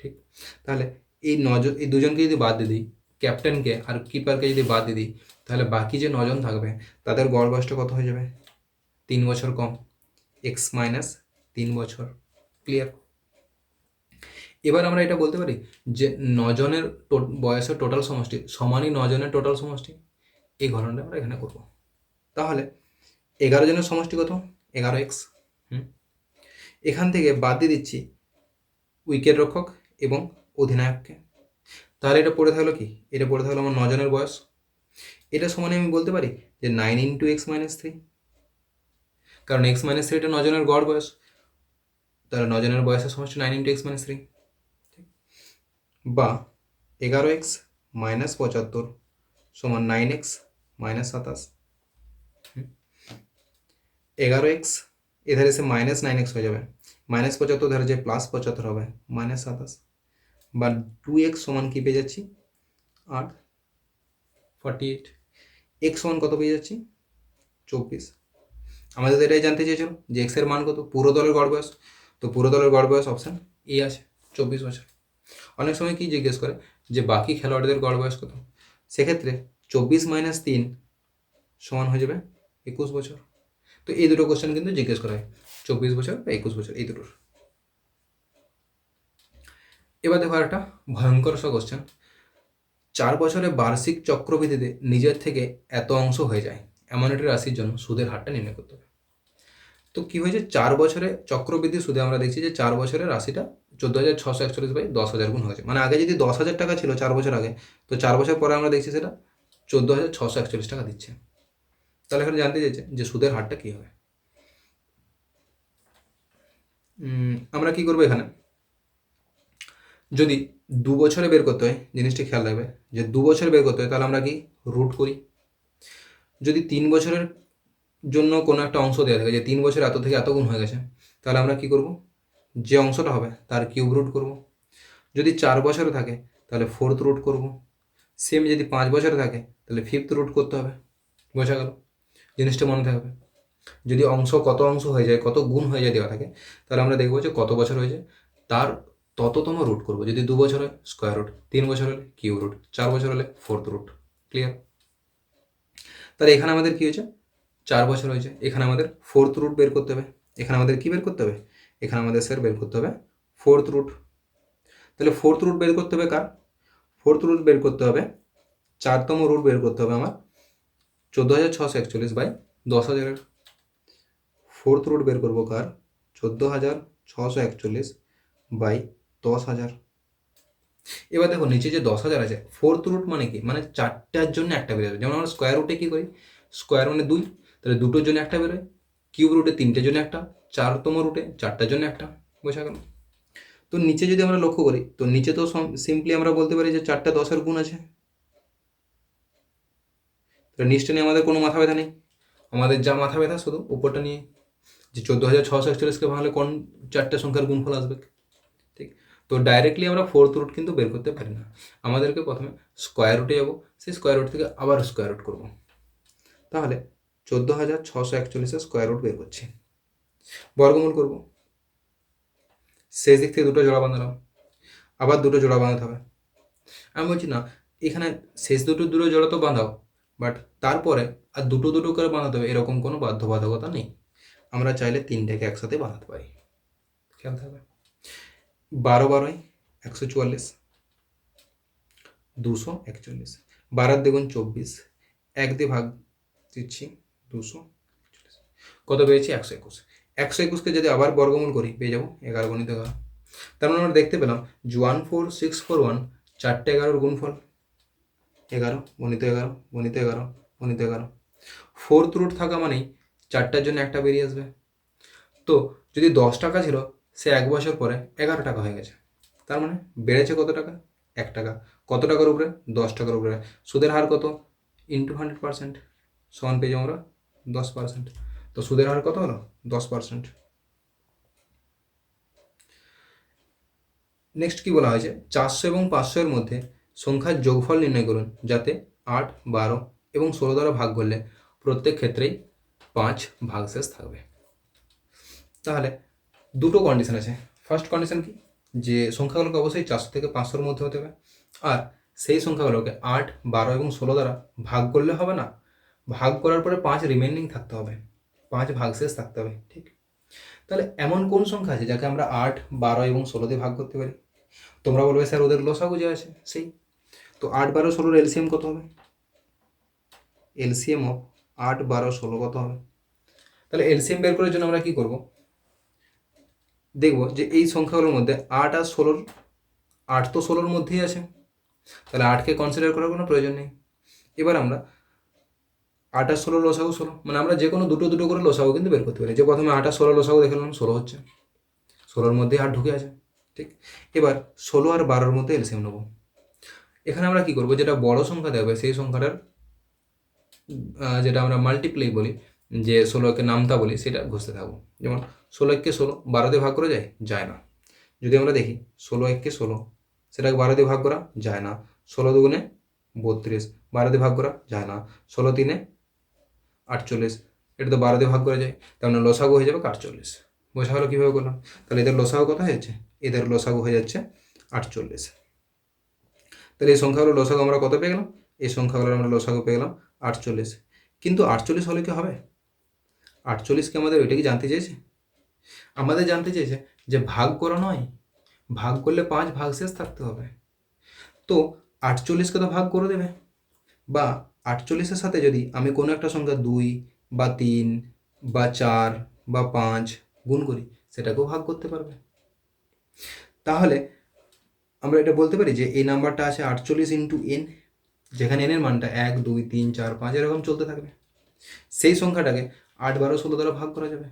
Speaker 1: ঠিক, তাহলে এই দুজনকে যদি বাদ দিয়ে দিই, ক্যাপ্টেনকে আর কিপারকে যদি বাদ দিয়ে দিই, তাহলে বাকি যে 9 জন থাকবে তাদের গড় বয়সটা কত হয়ে যাবে? 3 বছর কম, X মাইনাস 3 বছর। ক্লিয়ার? এবার আমরা এটা বলতে পারি যে 9 জনের বয়সের টোটাল সমষ্টি সমানই 9 জনের টোটাল সমষ্টি। এই ঘটনাটা আমরা এখানে করব। তাহলে 11 জনের সমষ্টি কত? 11x। এখান থেকে বাদ দিয়ে দিচ্ছি উইকেট রক্ষক এবং অধিনায়ককে। তাহলে এটা পড়ে থাকলো কি? এটা পড়ে থাকলো আমার 9 জনের বয়স। এটা সমানে আমি বলতে পারি যে 9 ইন্টু এক্স মাইনাস 3, কারণ এক্স মাইনাস 3 এটা 9 জনের গড় বয়স। তাহলে 9 জনের বয়সের সমষ্টি 9 ইন্টু এক্স মাইনাস 3, বা 11x মাইনাস 75 সমান 9x মাইনাস 27। 11x এধারে এসে মাইনাস 9x হয়ে যাবে, মাইনাস 75 ধারে যে প্লাস 75 হবে, মাইনাস 27, বা 2x সমান কি পেয়ে যাচ্ছি? 8, 48। x সমান কত পেয়ে যাচ্ছি? 24। আমাদের তো এটাই জানতে চেয়েছিল যে x এর মান কত, পুরো দলের গড় বয়স। তো পুরো দলের গড় বয়স অপশান এ আছে, 24 বছর। অনেক সময় কি জিজ্ঞেস করে যে বাকি খেলোয়াড়দের গড় বয়স কত, সেক্ষেত্রে 24 মাইনাস 3 সমান হয়ে যাবে 21 বছর। তো এই দুটো কোশ্চেন কিন্তু জিজ্ঞেস করা হয়, 24 বছর বা 21 বছর, এই দুটোর। এবার দেখো একটা ভয়ঙ্কর সব কোশ্চেন। 4 বছরে বার্ষিক চক্রবৃদ্ধিতে নিজের থেকে এত অংশ হয়ে যায় এমন একটি রাশির জন্য সুদের হারটা নির্ণয় করতে হবে। তো কি হয়েছে? 4 বছরে চক্রবৃদ্ধি সুদে আমরা দেখছি যে 4 বছরের রাশিটা 14,641/10,000 গুণ হয়েছে। মানে আগে যদি 10,000 টাকা ছিল 4 বছর আগে, তো 4 বছর পরে আমরা দেখছি সেটা 14,641 টাকা দিচ্ছে। তাহলে এখানে জানতে চাইছে যে সুদের হারটা কী হবে। আমরা কি করবো এখানে, যদি 2 বছরে বের করতে হয়, জিনিসটি খেয়াল রাখবে যে 2 বছরে বের করতে হয়, তাহলে আমরা কি রুট করি। যদি 3 বছরের জন্য কোনো একটা অংশ দেওয়া থাকে যে 3 বছর এত থেকে এত গুণ হয়ে গেছে, তাহলে আমরা কি করব, যে অংশটা হবে তার কিউব রুট করব। যদি 4 বছরে থাকে তাহলে 4th রুট করব। সেম যদি 5 বছরে থাকে তাহলে 5th রুট করতে হবে। বোঝা গেল? জিনিসটা মনে থাকবে। যদি কত অংশ হয়ে যায়, কত গুণ হয়ে যায় দেওয়া থাকে, তাহলে আমরা দেখবো যে কত বছর হয়েছে তার তততম রুট করব। যদি 2 বছর হয় স্কোয়ার রুট, 3 বছর হলে কিউব রুট, 4 বছর হলে 4th রুট। ক্লিয়ার? তাহলে এখানে আমাদের কী হয়েছে? 4 বছর হয়েছে, এখানে আমাদের 4th রুট বের করতে হবে। এখানে আমাদের কী বের করতে হবে? এখানে আমাদের স্যার বের করতে হবে 4th রুট। তাহলে 4th রুট বের করতে হবে কার? ফোর্থ রুট বের করতে হবে, 4তম রুট বের করতে হবে আমার 14,641/10,000। ফোর্থ রুট বের করবো কার? 14,641/10,000। এবার দেখো নিচে যে 10,000 আছে, ফোর্থ রুট মানে কি, মানে 4টার জন্য একটা বেরোবে। যেমন আমরা স্কোয়ার রুটে কী করি, স্কোয়ার মানে 2, তাহলে 2টোর জন্য একটা বেরোয়। কিউব রুটে 3টের জন্য একটা, 4তম রুটে 4টার জন্য একটা। বোঝা গেল? তো নিচে যদি আমরা লক্ষ্য করি, তো নিচে তো সিম্পলি আমরা বলতে পারি যে 4টা 10-এর গুণ আছে। তাহলে নিচটা নিয়ে আমাদের কোনো মাথা ব্যথা নেই, আমাদের যা মাথা ব্যথা শুধু উপরটা নিয়ে, যে 14,641কে ভাঙলে কোন 4টে সংখ্যার গুণফল আসবে। ঠিক, তো ডাইরেক্টলি আমরা ফোর্থ রুট কিন্তু বের করতে পারি না, আমাদেরকে প্রথমে স্কোয়ার রুটে যাবো, সেই স্কোয়ার রুট থেকে আবার স্কোয়ার রুট করবো। তাহলে 14,641-এর স্কোয়ার রুট বের করছি, বর্গমূল করব, শেষ দিক থেকে দুটো জোড়া বাঁধালাম, আবার দুটো জোড়া বাঁধাতে হবে। আমি বলছি না এখানে শেষ দুটো জোড়া তো বাঁধাও, বাট তারপরে আর দুটো করে বাঁধাতে হবে এরকম কোনো বাধ্যবাধকতা নেই, আমরা চাইলে 3টাকে একসাথে বাঁধাতে পারি। খেয়াল থাকবে। 12 144, 241, 12 × 24, 1 দিয়ে ভাগ দিচ্ছি 241, কত পেয়েছি? 121। 121কে যদি আবার বর্গমূল করি পেয়ে যাবো 11 × 11। তার মানে আমরা দেখতে পেলাম 14641 4টে 11-এর গুণফল, 11 × 11 × 11 × 11। ফোর্থ রুট থাকা মানেই 4টার জন্য একটা বেরিয়ে আসবে। তো যদি 10 টাকা ছিল, সে 1 বছর পরে 11 টাকা হয়ে গেছে, তার মানে বেড়েছে কত টাকা? 1 টাকা। কত টাকার উপরে? 10 টাকার উপরে। সুদের হার কত? ইন্টু 100%, সমান পেয়ে যাবো আমরা 10%। তো সুদের হার কত হলো? 10%। নেক্সট কি বলা হয়েছে? 400 এবং 500-এর মধ্যে সংখ্যার যোগফল নির্ণয় করুন, যাতে 8, 12 এবং 16 দ্বারা ভাগ করলে প্রত্যেক ক্ষেত্রেই 5 ভাগশেষ থাকবে। তাহলে দুটো কন্ডিশন আছে। ফার্স্ট কন্ডিশন কি, যে সংখ্যাগুলোকে অবশ্যই 400 থেকে 500-এর মধ্যে হতে হবে, আর সেই সংখ্যাগুলোকে 8, 12 এবং 16 দ্বারা ভাগ করলে হবে না, ভাগ করার পরে 5 রিমেনিং থাকতে হবে, 5 ভাগশেষ থাকতে হবে। ঠিক, তাহলে এমন কোন সংখ্যা আছে যাকে আমরা 8, 12 এবং 16 দিয়ে ভাগ করতে পারি? তোমরা বলবে স্যার ওদের লসাগু যে আছে সেই। তো 8, 12, 16-এর এলসিএম কত হবে? এলসিএম অফ 8, 12, 16 কত হবে? তাহলে এলসিএম বের করার জন্য আমরা কি করব? দেখব যে এই সংখ্যাগুলোর মধ্যে 8 আর 16, 8 তো 16-এর মধ্যেই আছে, তাহলে 8কে কনসিডার করার কোনো প্রয়োজন নেই। এবার আমরা 8 আর 16 লসাগু 16, মানে আমরা যে কোনো দুটো করে লসাগু কিন্তু বের করতে পারি। যে প্রথমে 8 আর 16 লসাগু দেখলাম, 16 হচ্ছে, 16-এর মধ্যে 8 ঢুকে আছে। ঠিক, এবার 16 আর 12-এর মধ্যে এলসিএম নেব। এখানে আমরা কি করব, যেটা বড় সংখ্যা দেবে সেই সংখ্যাটার যেটা আমরা মাল্টিপ্লাই বলি, যে 16কে নামতা বলি, সেটা ঘষতে থাকবো। যেমন 16-কে 16 12 দিয়ে ভাগ করা যায় না। যদি আমরা দেখি 16-1-কে 16, সেটাকে 12 দিয়ে ভাগ করা যায় না। 16 2 32, 12 দিয়ে ভাগ করা যায় না। 16 3 48, এটা তো 12 দিয়ে ভাগ করা যায়, তার মানে লসাগু হয়ে যাবে 48। বোঝা হলো কীভাবে করলাম? তাহলে এদের লসাগু কত হয়ে যাচ্ছে? এদের লসাগু হয়ে যাচ্ছে 48। তাহলে এই সংখ্যাগুলো লসাগু আমরা কত পেয়ে গেলাম? এই সংখ্যাগুলোর আমরা লসাগু পেয়ে গেলাম 48। কিন্তু 48 হলে কি হবে? 48কে আমাদের ওইটা কি জানতে চেয়েছে? আমাদের জানতে চেয়েছে যে ভাগ করা নয়, ভাগ করলে 5 ভাগশেষ থাকতে হবে। তো 48কে তো ভাগ করে দেবে, বা 48-এর সাথে যদি আমি কোনো একটা সংখ্যা 2 বা 3 বা 4 বা 5 গুণ করি, সেটাকেও ভাগ করতে পারবে। তাহলে আমরা এটা বলতে পারি যে এই নাম্বারটা আছে 48 ইন্টু n, যেখানে n এর মানটা 1, 2, 3, 4, 5 এরকম চলতে থাকবে। সেই সংখ্যাটাকে 8, 12, 16 দ্বারা ভাগ করা যাবে।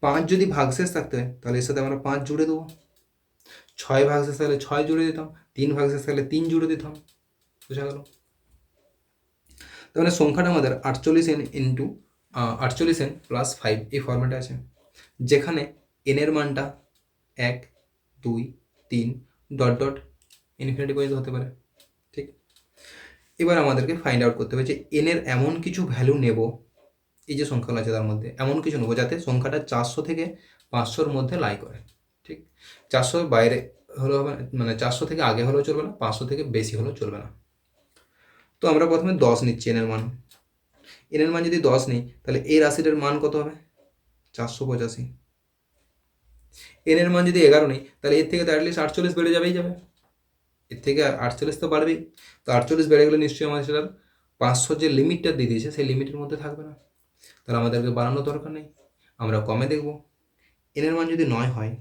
Speaker 1: 5 যদি ভাগশেষ থাকতে হয়, তাহলে এর সাথে আমরা 5 জুড়ে দেবো। 6 ভাগশেষ থাকলে 6 জুড়ে দিতাম, 3 ভাগশেষ থাকলে 3 জুড়ে দিতাম। বোঝা গেল? তার মানে সংখ্যাটা আমাদের 48n ইন্টু 48n প্লাস 5 এই ফর্ম্যাটে আছে, যেখানে n এর মানটা 1, 2, 3 ডট ডট ইনফিনিটি পর্যন্ত হতে পারে। ঠিক, এবার আমাদেরকে ফাইন্ড আউট করতে হবে যে n এর এমন কিছু ভ্যালু নেব, এই যে সংখ্যাগুলো আছে তার মধ্যে এমন কিছু নেবো যাতে সংখ্যাটা 400 থেকে 500-এর মধ্যে লাই করে। ঠিক, 400-এর বাইরে হলেও হবে, মানে 400 থেকে আগে হলেও চলবে না, 500 থেকে বেশি হলেও চলবে না। তো আমরা প্রথমে 10 নিচ্ছি এনের মান। এনের মান যদি 10 নিই, তাহলে এই রাশিটার মান কত হবে? 485। এনের মান যদি 11 নিই, তাহলে এর থেকে তো অ্যাটলিস্ট 48 বেড়ে যাবেই যাবে। এর থেকে আর 48 তো বাড়বেই। তো 48 বেড়ে গেলে নিশ্চয়ই আমাদের সেটার 500 যে লিমিটটা দিয়ে দিয়েছে সেই লিমিটের মধ্যে থাকবে না, তাহলে আমাদেরকে বাড়ানোর দরকার নেই, আমরা কমে দেখব। এনের মান যদি 9 হয়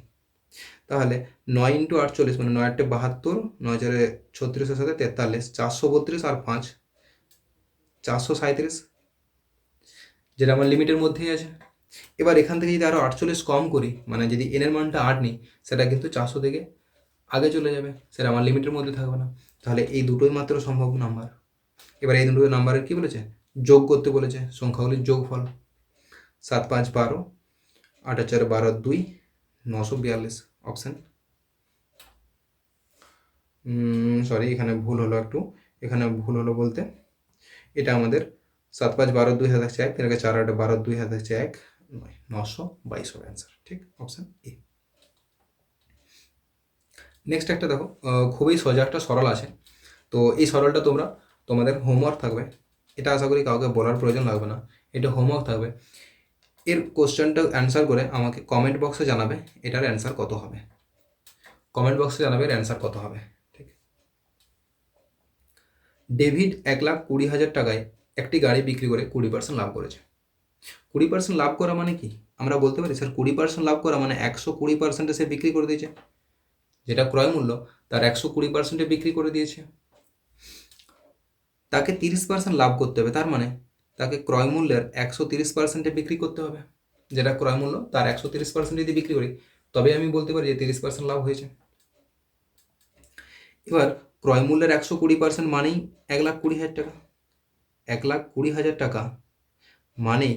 Speaker 1: তাহলে 9 ইন্টু 48 মানে 9 8 72, 9 4 36, 7 43, 432 আর 5 437, যেটা আমার লিমিটের মধ্যেই আছে। এবার এখান থেকে যদি আরও 48 কম করি, মানে যদি এনের মানটা 8 নিই, সেটা কিন্তু 400 থেকে আগে চলে যাবে, সেটা আমার লিমিটের মধ্যে থাকবে না। তাহলে এই দুটোই মাত্র সম্ভব নাম্বার। এবার এই দুটো নাম্বারের কী বলেছে, যোগ করতে বলেছে, সংখ্যাগুলির যোগফল। 7 5 12, 8 4 12 2, 942 অপশান। সরি, এখানে ভুল হলো একটু, এখানে ভুল হলো বলতে এটা আমাদের 7 5 12 2 হাতে থাকছে 1, 3 4 8 12 2 হাতে থাকছে 1, 922 হবে অ্যান্সার, ঠিক, অপশান এ। নেক্সট একটা দেখো, খুবই সোজা একটা সরল আছে। তো এই সরলটা তোমাদের হোমওয়ার্ক থাকবে, এটা আশা করি কাউকে বলার প্রয়োজন লাগবে না, এটা হোমওয়ার্ক থাকবে। এর কোশ্চেনটা অ্যান্সার করে আমাকে কমেন্ট বক্সে জানাবে এটার অ্যান্সার কত হবে, কমেন্ট বক্সে জানাবে এর অ্যান্সার কত হবে, ঠিক। ডেভিড 1,20,000 টাকায় একটি গাড়ি বিক্রি করে 20% লাভ করেছে। 20% লাভ করা মানে কি? আমরা বলতে পারি স্যার 20% লাভ করা মানে 120%-এ সে বিক্রি করে দিয়েছে, যেটা ক্রয় মূল্য তার 120%-এ বিক্রি করে দিয়েছে। তাকে 30% লাভ করতে হবে, তার মানে তাকে ক্রয় মূল্যের 130%-এ বিক্রি করতে হবে, যেটা ক্রয় মূল্য তার 130% যদি বিক্রি করি তবে আমি বলতে পারি যে 30% লাভ হয়েছে। এবার ক্রয় মূল্যের 120% মানেই 1,20,000 টাকা, 1,20,000 টাকা মানেই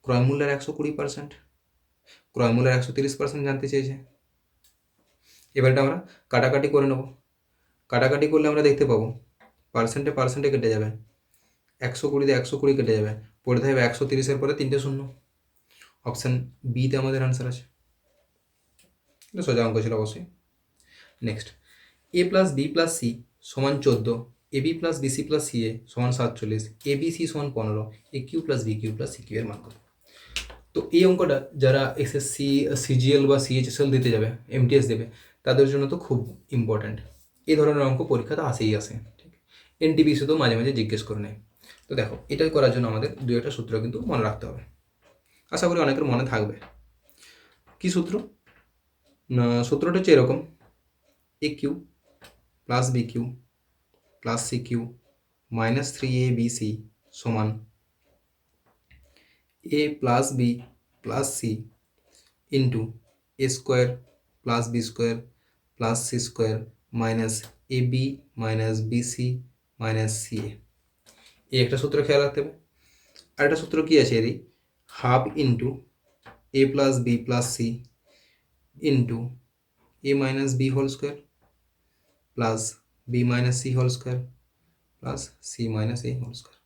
Speaker 1: ক্রয় মূল্যের 120%, ক্রয় মূল্যের 130% জানতে চেয়েছে। এবার এটা আমরা কাটাকাটি করে নেব, কাটাকাটি করলে আমরা দেখতে পাবো পার্সেন্টে কেটে যাবে, 120 120 কেটে যাবে, পড়ে থাকবে 130-এর পরে 3টে শূন্য, অপশান বিতে আমাদের আনসার আছে। এটা সোজা অঙ্ক ছিল অবশ্যই। Next, a plus b plus c সমান 14, a b plus b c plus c a সমান 47, এ বি সি সমান 15, a cube plus b cube plus c cube এর মান কত? তো এই অঙ্কটা যারা এসএসসি সিজিএল বা সিএইচএসএল দিতে যাবে, এমটিএস দেবে, তাদের জন্য তো খুব ইম্পর্ট্যান্ট। এই ধরনের অঙ্ক পরীক্ষাতে আসেই আসে, ঠিক। এনটিপিসি তো মাঝে মাঝে জিজ্ঞেস করে নেয়। তো দেখো, এটাই করার জন্য আমাদের দু একটা সূত্র কিন্তু মনে রাখতে হবে, আশা করি অনেকের মনে থাকবে। কি সূত্র? না, সূত্রটা হচ্ছে এরকম, a cube plus b cube plus c cube minus 3ab সমান a plus b plus c into a square plus B square plus c square minus a b minus b c minus c a. এই একটা সূত্র খেয়াল রাখতে হবে। আর একটা সূত্র কী আছে এরই, half into a plus b plus c into a minus b whole square plus B minus c whole square plus c minus a whole square.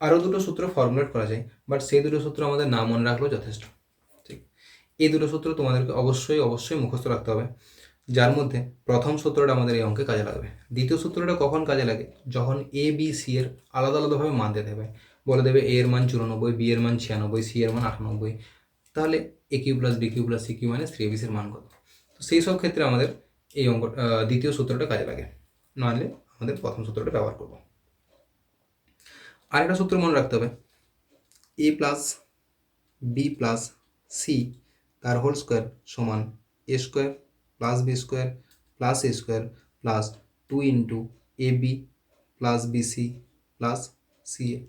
Speaker 1: আরও দুটো সূত্র ফর্মুলেট করা যায়, বাট সেই দুটো সূত্র আমাদের না মনে রাখলেও যথেষ্ট, ঠিক। এই দুটো সূত্র তোমাদেরকে অবশ্যই অবশ্যই মুখস্থ রাখতে হবে, যার মধ্যে প্রথম সূত্রটা আমাদের এই অঙ্কে কাজে লাগবে। দ্বিতীয় সূত্রটা কখন কাজে লাগে? যখন এ বি সি এর আলাদা আলাদাভাবে মান দিতে হবে, বলে দেবে এ এর মান 94, বি এর মান 96, সি এর মান 98, তাহলে a cube plus b cube plus c cube minus 3abc এর মান কত? তো সেই সব ক্ষেত্রে আমাদের এই অঙ্ক দ্বিতীয় সূত্রটা কাজে লাগে, নাহলে আমাদের প্রথম সূত্রটা ব্যবহার করব। আরেকটা সূত্র মনে রাখতে হবে, a plus b plus c তার হোল স্কোয়ার সমান a square plus B square plus a square plus 2 into a b plus b c plus c a.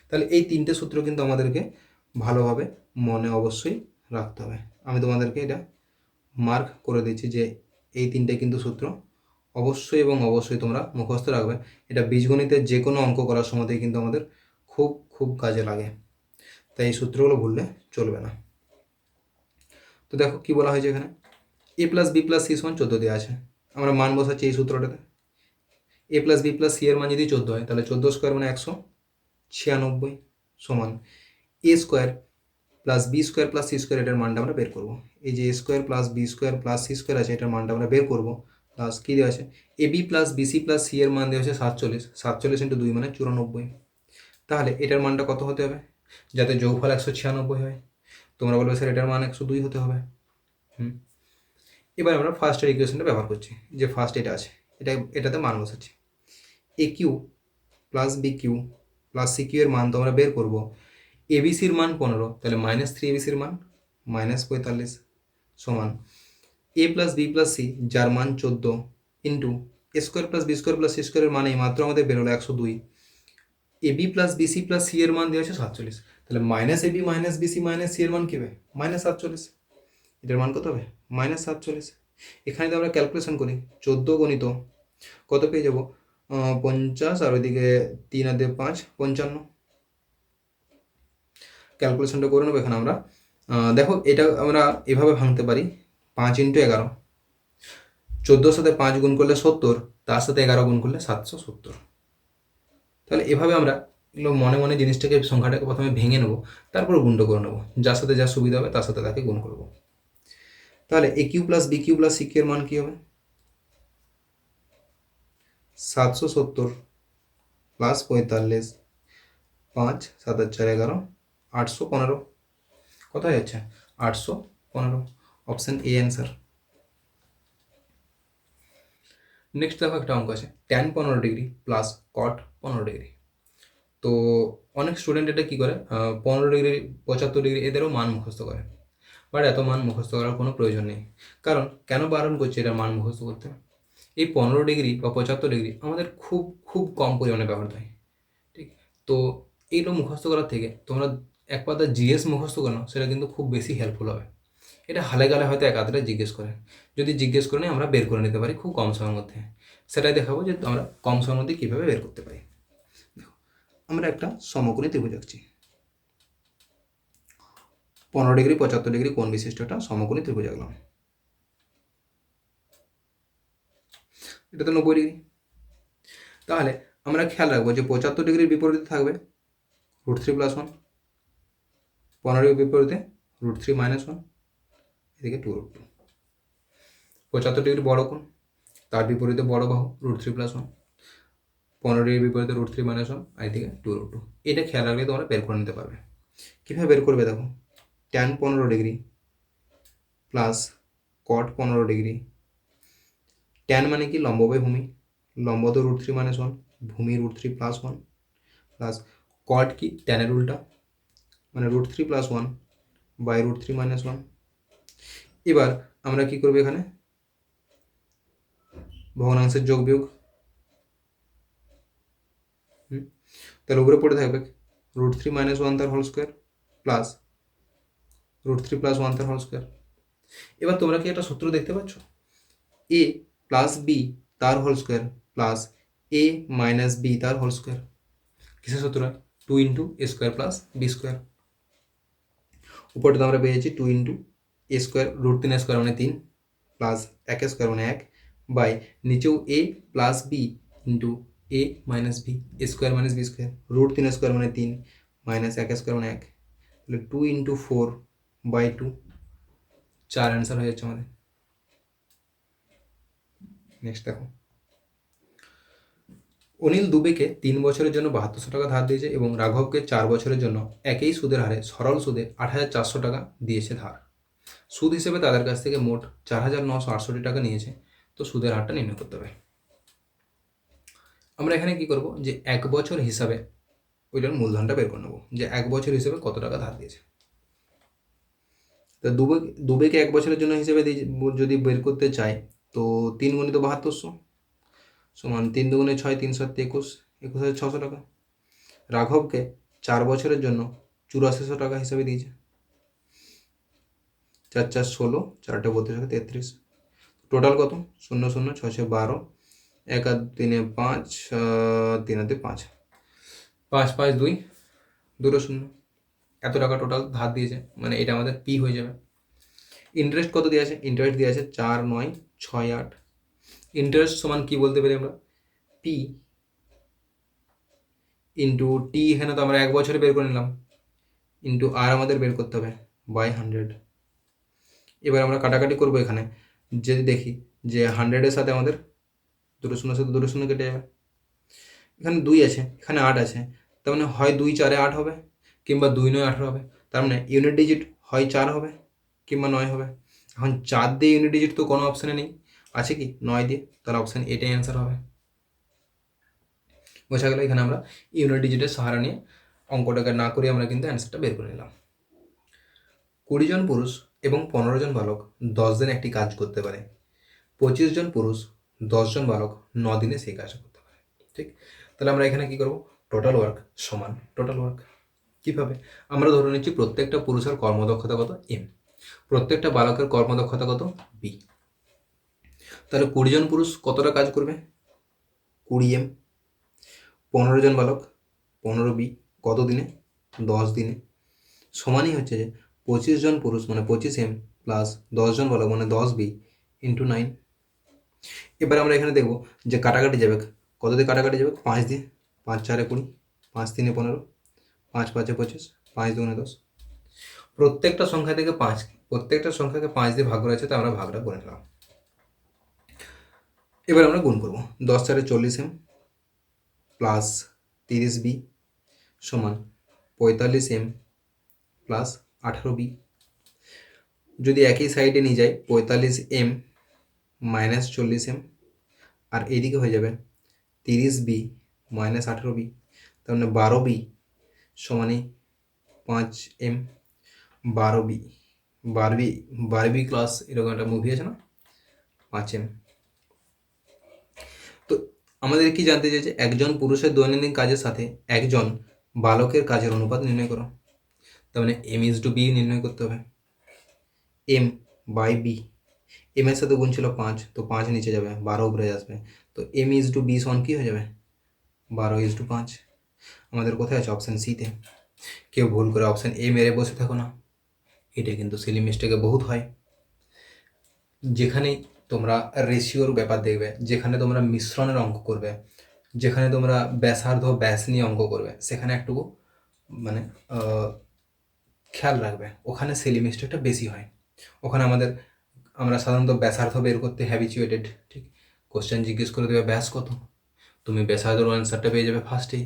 Speaker 1: তাহলে এই তিনটে সূত্র কিন্তু আমাদেরকে ভালোভাবে মনে অবশ্যই রাখতে হবে। আমি তোমাদেরকে এটা মার্ক করে দিচ্ছি যে এই তিনটে কিন্তু সূত্র অবশ্যই এবং অবশ্যই তোমরা মুখস্থ রাখবে। এটা বীজগণিতের যে কোনো অঙ্ক করার সময়তেই কিন্তু আমাদের খুব খুব কাজে লাগে, তাই এই সূত্রগুলো ভুললে চলবে না। তো দেখো কি বলা হয়েছে এখানে, এ প্লাস বি প্লাস সি সমান 14 দেওয়া আছে, আমরা মান বসাচ্ছি এই সূত্রটাতে। এ প্লাস বি প্লাস সি এর মান যদি 14 হয়, তাহলে 14 স্কোয়ার মানে 196 সমান a square plus B square plus c square, এটার মানটা আমরা বের করবো। এই যে a square plus B square plus c square আছে, এটার মানটা আমরা বের করবো। প্লাস কী দেওয়া আছে, a b plus b c plus c এর মান দেওয়া আছে 47, 47 ইন্টু 2 মানে 94। তাহলে এটার মানটা কত হতে হবে যাতে যোগফল 196 হয়? তোমরা বলবে স্যার এটার মান 102 হতে হবে। এবার আমরা ফার্স্টের ইকুয়েশনটা ব্যবহার করছি, যে ফার্স্ট এটা আছে, এটাতে মান বসাচ্ছি। A cube plus b cube plus c cube এর মান তো আমরা বের করবো। এবিসির মান 15, তাহলে -3 এবিসির মান -45 সমান a plus b plus c যার মান 14 into a square plus B square plus c স্কোয়ারের মান এই মাত্র আমাদের বেরোলো 102। A b plus b c plus c এর মান দেওয়া আছে 47, তাহলে -ab - bc - c এর মান কি হবে? -47। এটার মান কত হবে? -47। এখানে যদি আমরা ক্যালকুলেশন করি 14 গণিত কত পেয়ে যাব? 50 আর ওইদিকে 3 আর 2 5, 55। ক্যালকুলেশনটা করে নেবো এখানে আমরা। দেখো এটা আমরা এভাবে ভাঙতে পারি, 5 × 11, 14 সাথে 5 গুণ করলে 70, তার সাথে 11 গুণ করলে 770। তাহলে এভাবে আমরা এগুলো মনে মনে জিনিসটাকে, সংখ্যাটাকে প্রথমে ভেঙে নেবো, তারপর গুণটা করে নেবো, যার সাথে যা সুবিধা হবে তার সাথে তাকে গুণ করবো। তাহলে a cube plus b cube plus c cube এর মান কী হবে? 770 প্লাস 45, 5 7 আর 4 11, 815। কত হয়ে যাচ্ছে? 815। Option A answer. নেক্সট দেখো একটা অঙ্ক আছে, tan 15 degree plus cot 15 degree. তো অনেক স্টুডেন্ট এটা কী করে, 15 ডিগ্রি 75 ডিগ্রি এদেরও মান মুখস্থ করে, বাট এত মান মুখস্থ করার কোনো প্রয়োজন নেই। কারণ কেন বারণ করছে এটা মান মুখস্থ করতে? এই 15 ডিগ্রি বা 75 ডিগ্রি আমাদের খুব খুব কম পরিমাণে ব্যবহৃত হয়, ঠিক? তো এইগুলো মুখস্থ করার থেকে তোমরা এক পাতা জিএস মুখস্থ করো, সেটা কিন্তু খুব বেশি হেল্পফুল হবে। এটা হালে গালে হয়তো এক আধটা জিজ্ঞেস করে, যদি জিজ্ঞেস করে নিই আমরা বের করে নিতে পারি খুব কম সময়ের মধ্যে। সেটাই দেখাবো যে আমরা কম সময়ের মধ্যে কীভাবে বের করতে পারি। দেখো, আমরা একটা সমকোণী ত্রিভুজ আঁকছি, 15 ডিগ্রি 75 ডিগ্রি কোণ বিশিষ্ট একটা সমকোণী ত্রিভুজ আঁকলাম। এটা তো 90 ডিগ্রি। তাহলে আমরা খেয়াল রাখবো যে 75 ডিগ্রির বিপরীতে থাকবে √3 + 1, 15 ডিগ্রির বিপরীতে √3 - 1, এদিকে 2√2। 75 ডিগ্রি বড় কোণ, তার বিপরীতে বড় বাহু √3 + 1, 15 ডিগ্রির বিপরীতে √3 - 1, আর এদিকে 2√2। এটা খেয়াল রাখলে তোমরা বের করে নিতে পারবে। কীভাবে বের করবে দেখো, tan 15 degree plus cot 15 degree. Tan মানে কি? লম্ব বাই ভূমি, লম্ব তো √3 - 1, ভূমি √3 + 1, প্লাস কট কি? ট্যানের উল্টা, মানে √3 + 1 বাই √3 - 1। এবার আমরা কি করবো এখানে? ভগ্নাংশের যোগ বিয়োগ। তাহলে উপরে পড়ে থাকবে √3 - 1 তার হোল স্কোয়ার প্লাস √3 + 1 তার হোল স্কোয়ার। এবার তোমরা কি একটা সূত্র দেখতে পাচ্ছ? এ প্লাস বি তার whole square plus A minus B তার হোল স্কোয়ার। কিসের সূত্র? 2 × a square plus B square. উপরটা আমরা পেয়েছি 2 × a স্কোয়ার, √3 স্কোয়ার মানে 3, প্লাস 1 স্কোয়ার মানে 1, বাই নিচেও a plus B into a minus B, a square minus B square, √3 square মানে 3 মাইনাস 1 স্কোয়ার মানে 1, তাহলে 2 × 4/2, 4 অ্যান্সার হয়ে যাচ্ছে আমাদের। নেক্সট দেখো, অনিল দুবেকে 3 বছরের জন্য 7200 টাকা ধার দিয়েছে এবং রাঘবকে 4 বছরের জন্য একই সুদের হারে সরল সুদে 8400 টাকা দিয়েছে ধার। সুদ হিসেবে তাদের কাছ থেকে মোট 4968 টাকা নিয়েছে। তো সুদের হারটা নির্ণয় করতে হবে। আমরা এখানে কি করব, যে 1 বছর হিসাবে ওইটার মূলধনটা বের করে নেবো, যে 1 বছর হিসেবে কত টাকা ধার দিয়েছে। তো দুবেকে 1 বছরের জন্য হিসেবে যদি বের করতে চাই, তো 3 × 7200 সমান 3 × 2 = 6, 3 × 7 = 21, 21600 টাকা। রাঘবকে 4 বছরের জন্য 8400 টাকা হিসাবে দিয়েছে। 4 × 4 = 16, 4 × 32 = 33। টোটাল কত? 0 0 6 6 12, 1 আর 3 5, 3 আর 2 5, 5 5 2, 2 0। এত টাকা টোটাল ধার দিয়েছে, মানে এটা আমাদের পি হয়ে যাবে। ইন্টারেস্ট কত দেওয়া আছে? ইন্টারেস্ট দেওয়া আছে 4 9 6 8। ইন্টারেস্ট সমান কি বলতে পারি আমরা? পি ইন্টু টি, এখানে তো আমরা 1 বছরে বের করে নিলাম, ইন্টু আর আমাদের বের করতে হবে বাই 100। এবার আমরা কাটাকাটি করবো এখানে, যদি দেখি যে 100-এর সাথে আমাদের 2 0 সাথে 2 0 কেটে যাবে। এখানে 2 আছে, এখানে 8 আছে, তার মানে হয় 2 4 8 হবে, কিংবা 2 9 18 হবে। তার মানে ইউনিট ডিজিট হয় 4 হবে কিংবা 9 হবে। এখন 4 দিয়ে ইউনিট ডিজিট তো কোনো অপশানে নেই, আছে কি 9 দিয়ে, তাহলে অপশান এটাই অ্যান্সার হবে। বোঝা গেল, এখানে আমরা ইউনিট ডিজিটের সাহারা নিয়ে অঙ্কটাকে না করে আমরা কিন্তু অ্যান্সারটা বের করে নিলাম। 20 জন পুরুষ এবং 15 জন বালক 10 দিন একটি কাজ করতে পারে। 25 জন পুরুষ 10 জন বালক 9 দিনে সেই কাজ করতে পারে। ঠিক, তাহলে আমরা এখানে কি করব, টোটাল ওয়ার্ক সমান টোটাল ওয়ার্ক। কীভাবে, আমরা ধরে নিচ্ছি প্রত্যেকটা পুরুষের কর্মদক্ষতা কত এম, প্রত্যেকটা বালকের কর্মদক্ষতা কত বি। তাহলে 20 জন পুরুষ কতটা কাজ করবে, 20 এম। 15 জন বালক 15 বি, কত দিনে, 10 দিনে। সমানই হচ্ছে যে 25 জন পুরুষ মানে 25 এম প্লাস 10 জন বালক মানে 10 বি ইন্টু 9। এবার আমরা এখানে দেখব যে কাটাকাটি যাবে, কত দিয়ে কাটাকাটি যাবে, 5 দিয়ে, 5 4 20, 5 3 15, 5 5 25, 5 2 10। প্রত্যেকটা সংখ্যা থেকে 5, প্রত্যেকটা সংখ্যাকে 5 দিয়ে ভাগ করা আছে, তাই আমরা ভাগটা করে নিলাম। এবার আমরা গুণ করব, 10 4 40 এম প্লাস 30 বি সমান 45 এম প্লাস 18 বি। যদি একই সাইডে নিয়ে যাই 45 এম মাইনাস 40 এম, আর এইদিকে হয়ে যাবে 30 বি মাইনাস 18 বি, তার মানে 12 বি সমানই 5 এম। 12 বি, বারবি ক্লাস এরকম একটা মুভি আছে না, 5 এম। তো আমাদের কি জানতে চাইছে, একজন পুরুষের দৈনন্দিন কাজের সাথে একজন বালকের কাজের অনুপাত নির্ণয় করো। তার মানে এম ইজ টু বি নির্ণয় করতে হবে, এম বাই বি। এম এর সাথে গুণ ছিল 5, তো 5 নিচে যাবে, 12 উপরে আসবে, তো এম ইজ টু বি সমান কী হয়ে যাবে, 12 ইজ টু 5। আমাদের কোথায় আছে, অপশান সিতে। কেউ ভুল করে অপশান এ মেরে বসে থাকো না, এটা কিন্তু সিলি মিস্টেকে বহুত হয়। যেখানেই তোমরা রেশিওর ব্যাপার দেখবে, যেখানে তোমরা মিশ্রণের অঙ্ক করবে, যেখানে তোমরা ব্যাসার্ধ ব্যাস নিয়ে অঙ্ক করবে, সেখানে একটু মানে খেয়াল রাখবে, ওখানে সিলি মিস্টেকটা বেশি হয়। ওখানে আমরা সাধারণত ব্যাসার্ধ বের করতে হ্যাবিচুয়েটেড। ঠিক, কোশ্চেন জিজ্ঞেস করে দেবে ব্যাস কত, তুমি ব্যাসার্ধর অ্যান্সারটা পেয়ে যাবে ফার্স্টেই,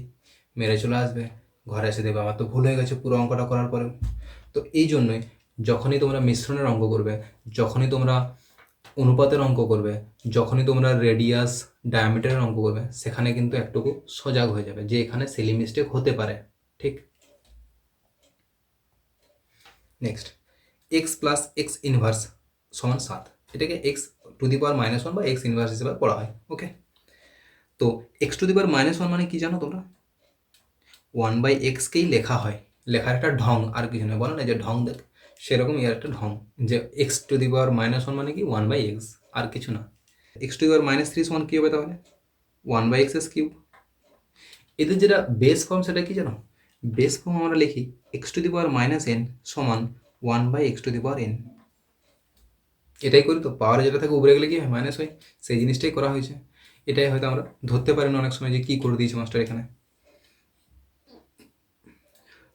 Speaker 1: মেরে চলে আসবে, ঘরে এসে দেবে আমার তো ভুল হয়ে গেছে পুরো অঙ্কটা করার পরেও। তো এই জন্যই যখনই তোমরা মিশ্রণের অঙ্ক করবে, যখনই তোমরা অনুপাতের অঙ্ক করবে, যখনই তোমরা রেডিয়াস ডায়ামিটারের অঙ্ক করবে, সেখানে কিন্তু একটুকু সজাগ হয়ে যাবে যে এখানে সিলি মিস্টেক হতে পারে। ঠিক, next, x plus x inverse সমান 7, এটাকে এক্স টু দি পাওয়ার -1 বা এক্স ইনভার্স হিসেবে পড়া হয়। ওকে, তো এক্স টু দি পাওয়ার -1 মানে কি জানো তোমরা, 1/xকেই লেখা হয়, লেখার একটা ঢং, আর কিছু নয়, বলো না যে ঢং দেখ, সেরকম এর একটা ঢং, যে এক্স টু দি পাওয়ার -1 মানে কি 1/x, আর কিছু না। এক্স টু দি পাওয়ার -3 সমান কী হবে তাহলে, 1/x³ এদের যেটা বেস ফর্ম সেটা কি জানো, বেস ফর্ম আমরা লিখি x to the power -n সমান 1/x to the power n। এটাই করি তো, পাওয়ারে যেটা থাকে উপরে গেলে কি হয়, মাইনাস হয়, সেই জিনিসটাই করা হয়েছে। এটাই হয়তো আমরা ধরতে পারি না অনেক সময় যে কী করে দিয়েছে মাস্টার এখানে।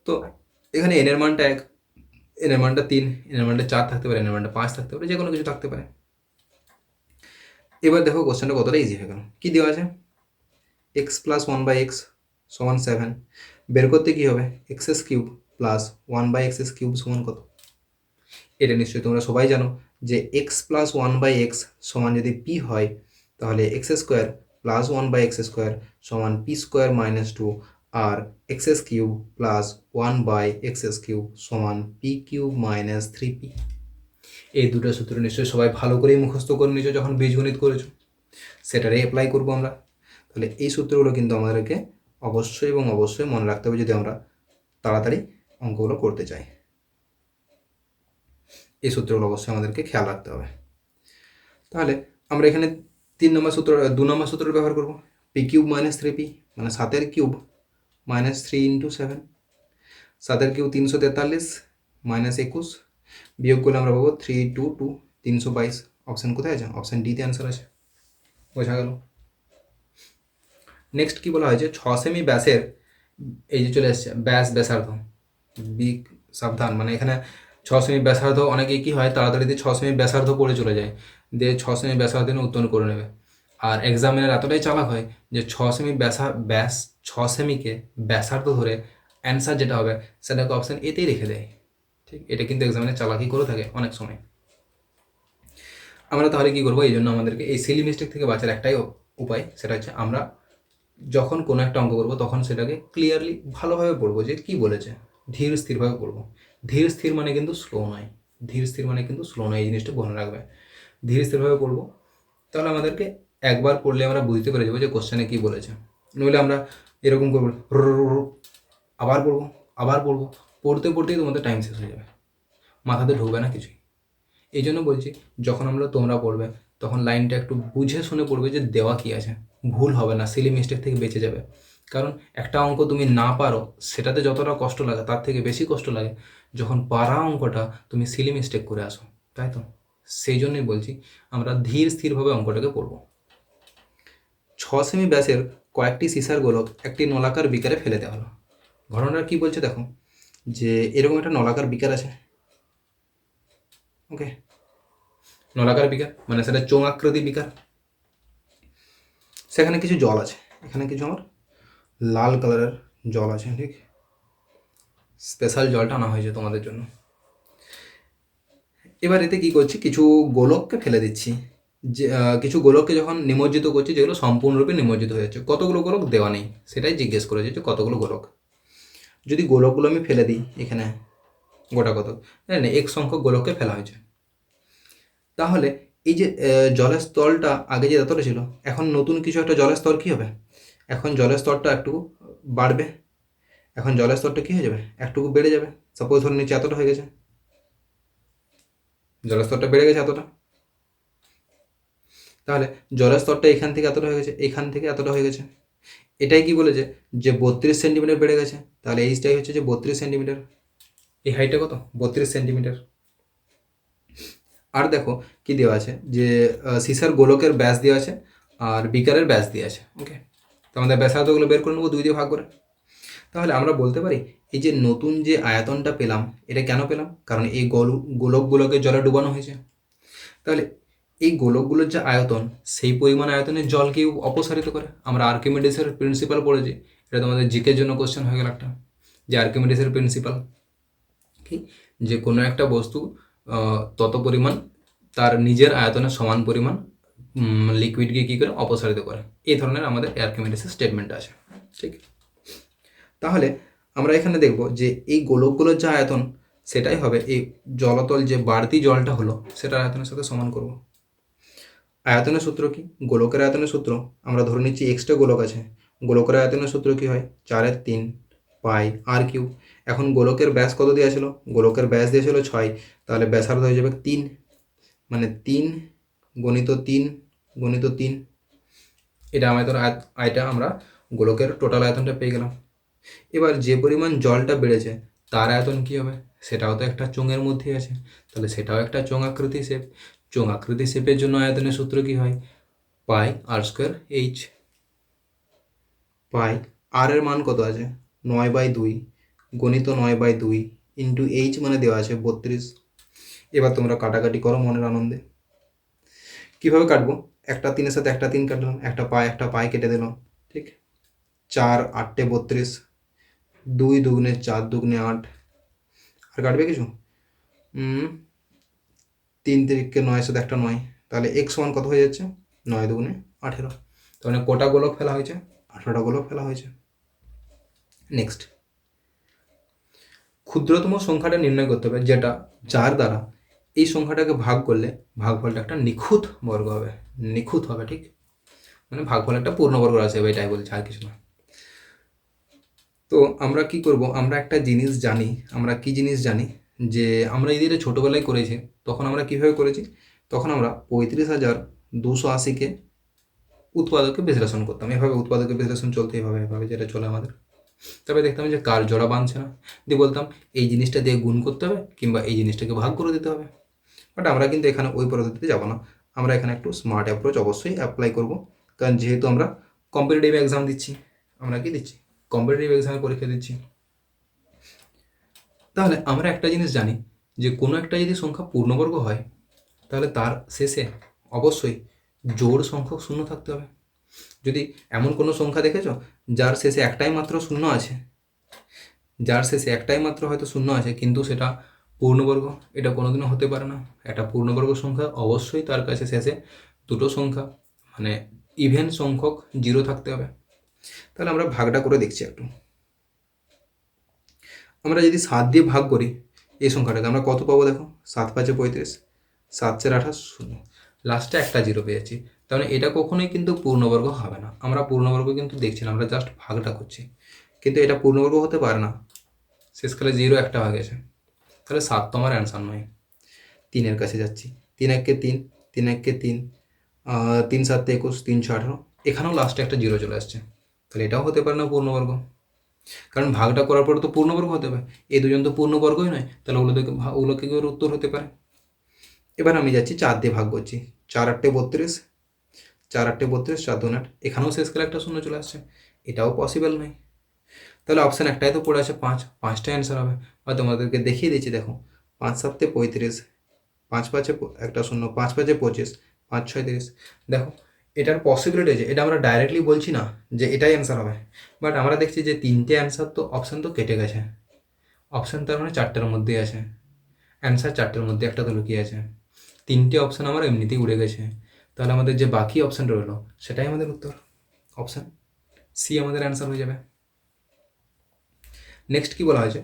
Speaker 1: তো এখানে এনের মানটা 1, এনের মানটা 3, এনের মানটা 4 থাকতে পারে, এনের মানটা 5 থাকতে পারে, যে কোনো কিছু থাকতে পারে। এবার দেখো কোশ্চেনটা কতটা ইজি হয়ে গেল। কী দেওয়া আছে, এক্স প্লাস 1/x সমান 7, বের করতে কী হবে, x³ প্লাস 1/x³ সমান কত। এটা নিশ্চয়ই তোমরা সবাই জানো যে এক্স প্লাস 1/x সমান যদি পি হয়, তাহলে x² প্লাস 1/x² সমান p² - 2, আর x³ প্লাস 1/x³ সমান p³ - 3p। এই দুটো সূত্র নিশ্চয়ই সবাই ভালো করেই মুখস্থ করে নিয়েছো যখন বীজগণিত করেছো, সেটারে অ্যাপ্লাই করবো আমরা। তাহলে এই সূত্রগুলো কিন্তু আমাদেরকে অবশ্যই এবং অবশ্যই মনে রাখতে হবে যদি আমরা তাড়াতাড়ি অঙ্কগুলো করতে চাই। এই সূত্রগুলো অবশ্যই আমাদেরকে খেয়াল রাখতে হবে। তাহলে আমরা এখানে 2 নম্বর সূত্র ব্যবহার করব, p³ - 3p মানে 7 কিউব -3 × 7, 7 কিউব 343 -21, বিয়োগ করলে আমরা পাবো 3 2 2 322। অপশান কোথায় আছে, অপশান ডিতে অ্যান্সার আছে। বোঝা গেল। নেক্সট কি বলা হয়েছে, 6 সেমি ব্যাসের, এই যে চলে এসছে ব্যাসার্ধ, বিগ সাবধান, মানে এখানে 6 সেমি ব্যাসার্ধ, অনেকে কি হয় তাড়াতাড়িতে 6 সেমি ব্যাসার্ধ পড়ে চলে যায়, দিয়ে 6 সেমি ব্যাসার্ধ নিয়ে উত্তোলন করে নেবে। আর এক্সামিনার এতটাই চালাক হয় যে 6 সেমি ব্যাস 6 সেমিকে ব্যাসার্ধ ধরে অ্যান্সার যেটা হবে সেটাকে অপশান এতেই রেখে দেয়। ঠিক, এটা কিন্তু এক্সামিনার চালাকি করে থাকে অনেক সময়। আমরা তাহলে কী করবো, এই জন্য আমাদেরকে এই সিলি মিস্টেক থেকে বাঁচার একটাই উপায়, সেটা হচ্ছে আমরা যখন কোনো একটা অঙ্ক করবো তখন সেটাকে ক্লিয়ারলি ভালোভাবে পড়বো যে কী বলেছে, ধীর স্থিরভাবে পড়বো। ধীর স্থির মানে কিন্তু স্লো নয়, ধীর স্থির মানে কিন্তু স্লো নয়, এই জিনিসটা মনে রাখবে। ধীর স্থিরভাবে পড়বো, তাহলে আমাদেরকে একবার পড়লে আমরা বুঝতে পেরে যাবো যে কোশ্চেনে কী বলেছে। নইলে আমরা এরকম করবো, আবার পড়বো আবার পড়বো, পড়তে পড়তেই তোমাদের টাইম শেষ হয়ে যাবে, মাথাতে ঢুকবে না কিছুই। এই জন্য বলছি, যখন তোমরা পড়বে তখন লাইনটা একটু বুঝে শুনে পড়বে যে দেওয়া কী আছে, ভুল হবে না, সিলি মিস্টেক থেকে বেঁচে যাবে। কারণ একটা অঙ্ক তুমি না পারো সেটাতে যতটা কষ্ট লাগে তার থেকে বেশি কষ্ট লাগে যখন পারা অঙ্কটা তুমি সিলি মিস্টেক করে আসো, তাই তো? সেই জন্যই বলছি আমরা ধীর স্থিরভাবে অঙ্কটাকে পড়বো। 6 সেমি ব্যাসের কয়েকটি সিসার গোলক একটি নলাকার বিকারে ফেলে দেওয়া হলো। ঘটনাটা কী বলছে দেখো, যে এরকম একটা নলাকার বিকার আছে, ওকে, নলাকার বিকার মানে সেটা চোঙ আকৃতি বিকার, সেখানে কিছু জল আছে, এখানে কিছু আমার লাল কালারের জল আছে, ঠিক, স্পেশাল জলটা আনা হয়েছে তোমাদের জন্য। এবার এতে কী করছি, কিছু গোলককে ফেলে দিচ্ছি, যে কিছু গোলককে যখন নিমজ্জিত করছি যেগুলো সম্পূর্ণরূপে নিমজ্জিত হয়ে যাচ্ছে। কতগুলো গোলক দেওয়া নেই সেটাই জিজ্ঞেস করেছে, যে কতগুলো গোলক। যদি গোলকগুলো আমি ফেলে দিই এখানে গোটা কত, না এক সংখ্যক গোলককে ফেলা হয়েছে, তাহলে এই যে জলের স্তরটা আগে যে এতটা ছিল, এখন নতুন কিছু একটা জলের স্তর কী হবে, এখন জলের স্তরটা একটু বাড়বে, এখন জলের স্তরটা কী হয়ে যাবে, একটুকু বেড়ে যাবে। সাপোজ ধরে নিচে এতটা হয়ে গেছে, জলের স্তরটা বেড়ে গেছে এতটা, তাহলে জলের স্তরটা এখান থেকে এতটা হয়ে গেছে, এখান থেকে এতটা হয়ে গেছে। এটাই কি বলেছে যে 32 সেন্টিমিটার বেড়ে গেছে, তাহলে এইটাই হচ্ছে যে 32 সেন্টিমিটার। এই হাইটটা কত, 32 সেন্টিমিটার। আর দেখো কি দেওয়া আছে, যে সিসার গোলকের ব্যাস দেওয়া আছে আর বিকারের ব্যাস দেওয়া আছে, ওকে। তো আমাদের ব্যাসার্ধগুলো বের করে নেবো 2 দিয়ে ভাগ করে। তাহলে আমরা বলতে পারি এই যে নতুন যে আয়তনটা পেলাম, এটা কেন পেলাম, কারণ এই গোলকগুলোকে জলে ডুবানো হয়েছে। তাহলে এই গোলকগুলোর যে আয়তন, সেই পরিমাণ আয়তনের জলকেও অপসারিত করে। আমরা আর্কিমিডিসের প্রিন্সিপাল পড়েছি, এটা তোমাদের জিকের জন্য কোশ্চেন হয়ে গেল একটা, যে আর্কিমিডিসের প্রিন্সিপাল কি, যে কোনো একটা বস্তু তত পরিমাণ তার নিজের আয়তনের সমান পরিমাণ লিকুইডকে কী করে অপসারিত করে। এই ধরনের আমাদের আর্কিমিডিসের স্টেটমেন্ট আছে, ঠিক। তাহলে আমরা এখানে দেখব যে এই গোলকগুলোর যে আয়তন, সেটাই হবে এই জলতল যে বাড়তি জলটা হলো সেটার আয়তনের সাথে সমান করব। আয়তনের সূত্র কি, গোলকের আয়তনের সূত্র, আমরা ধরে নিচ্ছি এক্সট্রা গোলক আছে, গোলকের আয়তনের সূত্র কি হয়, 4/3 পাই আর কিউব। এখন গোলকের ব্যাস কত দেওয়া ছিল, গোলকের ব্যাস দিয়েছিল 6, তাহলে ব্যাসার্ধ হয়ে যাবে 3, মানে 3 গণিত 3 গণিত 3। এটা আমাদের আয়টা আমরা গোলকের টোটাল আয়তনটা পেয়ে গেলাম। এবার যে পরিমাণ জলটা বেড়েছে তার আয়তন কী হবে, সেটাও তো একটা চোঙের মধ্যেই আছে, তাহলে সেটাও একটা চোঙ আকৃতি শেপ। চোঙ আকৃতি শেপের জন্য আয়তনের সূত্র কী হয়, পাই আর স্কোয়ার এইচ। পাই আর এর মান কত আছে, 9/2 গণিত 9/2 ইন্টু এইচ মানে দেওয়া আছে 32। এবার তোমরা কাটাকাটি করো মনের আনন্দে। কীভাবে কাটবো, একটা 3-এর সাথে একটা 3 কাটলাম, একটা পাই কেটে দিলাম, ঠিক। 4 8 32, 2 দুগুণে 4 দুগুণে 8, আর কাটবে কিছু, 3 3 9-এর সাথে একটা 9, তাহলে x সমান কত হয়ে যাচ্ছে, 9 দুগুণে 18। তাহলে কটা গোলক ফেলা হয়েছে, 18টা গোলক ফেলা হয়েছে। নেক্সট, ক্ষুদ্রতম সংখ্যাটা নির্ণয় করতে হবে, যেটা যার দ্বারা এই সংখ্যাটাকে ভাগ করলে ভাগফলটা একটা নিখুঁত বর্গ হবে, নিখুঁত হবে, ঠিক, মানে ভাগফল একটা পূর্ণবর্গ আছে, এটাই বলছে, আর কিছু না। তো আমরা কি করব, আমরা একটা জিনিস জানি, আমরা কি জিনিস জানি, যে আমরা এই দিকে ছোটোবেলায় করেছি, তখন আমরা কীভাবে করেছি, তখন আমরা 35,280কে উৎপাদকে বিশ্লেষণ করতাম, এভাবে উৎপাদকের বিশ্লেষণ চলতে এভাবে যেটা চলে আমাদের। তবে দেখতাম যে কার জোড়া বাঁধছে না, দিয়ে বলতাম এই জিনিসটা দিয়ে গুণ করতে হবে কিংবা এই জিনিসটাকে ভাগ করে দিতে হবে। বাট আমরা কিন্তু এখানে ওই পদ্ধতিতে যাব না, আমরা এখানে একটু স্মার্ট অ্যাপ্রোচ অবশ্যই অ্যাপ্লাই করব, কারণ যেহেতু আমরা কম্পিটিটিভ এক্সাম দিচ্ছি, আমরা কি দিচ্ছি, কম্পিটিটিভ এক্সামের পরীক্ষা দিচ্ছি। তাহলে আমরা একটা জিনিস জানি, যে কোনো একটা যদি সংখ্যা পূর্ণবর্গ হয় তাহলে তার শেষে অবশ্যই জোড় সংখ্যক শূন্য থাকতে হবে। যদি এমন কোনো সংখ্যা দেখেছ যার শেষে একটাই মাত্র শূন্য আছে, যার শেষে একটাই মাত্র হয়তো শূন্য আছে কিন্তু সেটা পূর্ণবর্গ এটা কোনোদিনও হতে পারে না। একটা পূর্ণবর্গ সংখ্যা অবশ্যই তার কাছে শেষে দুটো সংখ্যা মানে ইভেন সংখ্যক জিরো থাকতে হবে। তাহলে আমরা ভাগটা করে দেখছি একটু। আমরা যদি 7 দিয়ে ভাগ করি এই সংখ্যাটাকে আমরা কত পাবো দেখো, 7 5 35, 7 4 28 0, লাস্টে একটা জিরো পেয়েছি। তাহলে এটা কখনোই কিন্তু পূর্ণবর্গ হবে না। আমরা পূর্ণবর্গ কিন্তু দেখছি না, আমরা জাস্ট ভাগটা করছি, কিন্তু এটা পূর্ণবর্গ হতে পারে না। শেষকালে জিরো একটা হয়ে গেছে, তাহলে 7 তো আমার অ্যান্সার নয়। 3-এর কাছে যাচ্ছি, 3 1 3, 3 1 3, 3 7 21, 3 6 18, এখানেও লাস্টে একটা জিরো চলে আসছে, তাহলে এটাও হতে পারে না পূর্ণবর্গ। কারণ ভাগটা করার পরে তো পূর্ণবর্গ হতে হবে, এই দুজন তো পূর্ণবর্গই নয়, তাহলে ওগুলোকে কি উত্তর হতে পারে। এবার আমি যাচ্ছি 4 দিয়ে ভাগ করছি, 4 8 32, 4 8 32, 4 2 8, এখানেও শেষকালে একটা শূন্য চলে আসছে, এটাও পসিবল নয়। তাহলে অপশান একটাই তো পড়ে আছে 5, 5টাই অ্যান্সার হবে। বা তোমাদেরকে দেখিয়ে দিচ্ছি দেখো, 5 7 35, 5 5 একটা শূন্য, 5 5 25, 5 6 30। দেখো এটার পসিবিলিটি আছে, এটা আমরা ডাইরেক্টলি বলছি না যে এটাই অ্যান্সার হবে, বাট আমরা দেখছি যে 3টে অ্যান্সার তো অপশান তো কেটে গেছে, অপশান তার মানে 4টার মধ্যেই আছে, অ্যান্সার 4টার মধ্যে একটা তো লুকিয়ে আছে, 3টে অপশান আমার এমনিতেই উড়ে গেছে। তাহলে আমাদের যে বাকি অপশান রইলো সেটাই আমাদের উত্তর, অপশান সি আমাদের অ্যান্সার হয়ে যাবে। নেক্সট কি বলা হয়েছে,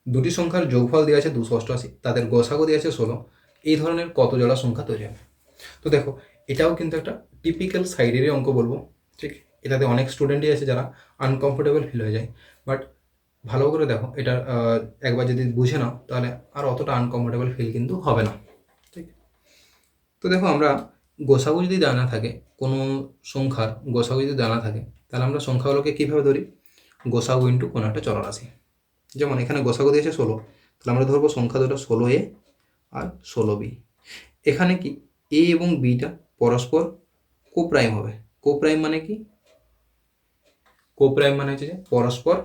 Speaker 1: দুটি সংখ্যার যোগফল দেওয়া আছে 288, তাদের গসাগু দেওয়া আছে 16, এই ধরনের কত জোড়া সংখ্যা তৈরি হবে। তো দেখো এটাও কিন্তু একটা টিপিক্যাল সাইডেরই অঙ্ক বলবো, ঠিক। এটাতে অনেক স্টুডেন্টই আছে যারা আনকমফোর্টেবল ফিল হয়ে যায়, বাট ভালো করে দেখো এটা একবার যদি বুঝে নাও তাহলে আর অতটা আনকমফোর্টেবল ফিল কিন্তু হবে না, ঠিক। তো দেখো আমরা গোসাগু যদি জানা থাকে, কোনো সংখ্যার গোসাগু যদি জানা থাকে, তাহলে আমরা সংখ্যাগুলোকে কীভাবে ধরি, গোসাগু ইন্টু কোনো একটা চলরাশি। যেমন এখানে গোসাগু দিয়েছে 16, তাহলে আমরা ধরবো সংখ্যা দুটো 16A আর 16B। এখানে কি এ এবং বিটা পরস্পর কোপ্রাইম হবে। কোপ্রাইম মানে কি, কোপ্রাইম মানে হচ্ছে যে পরস্পর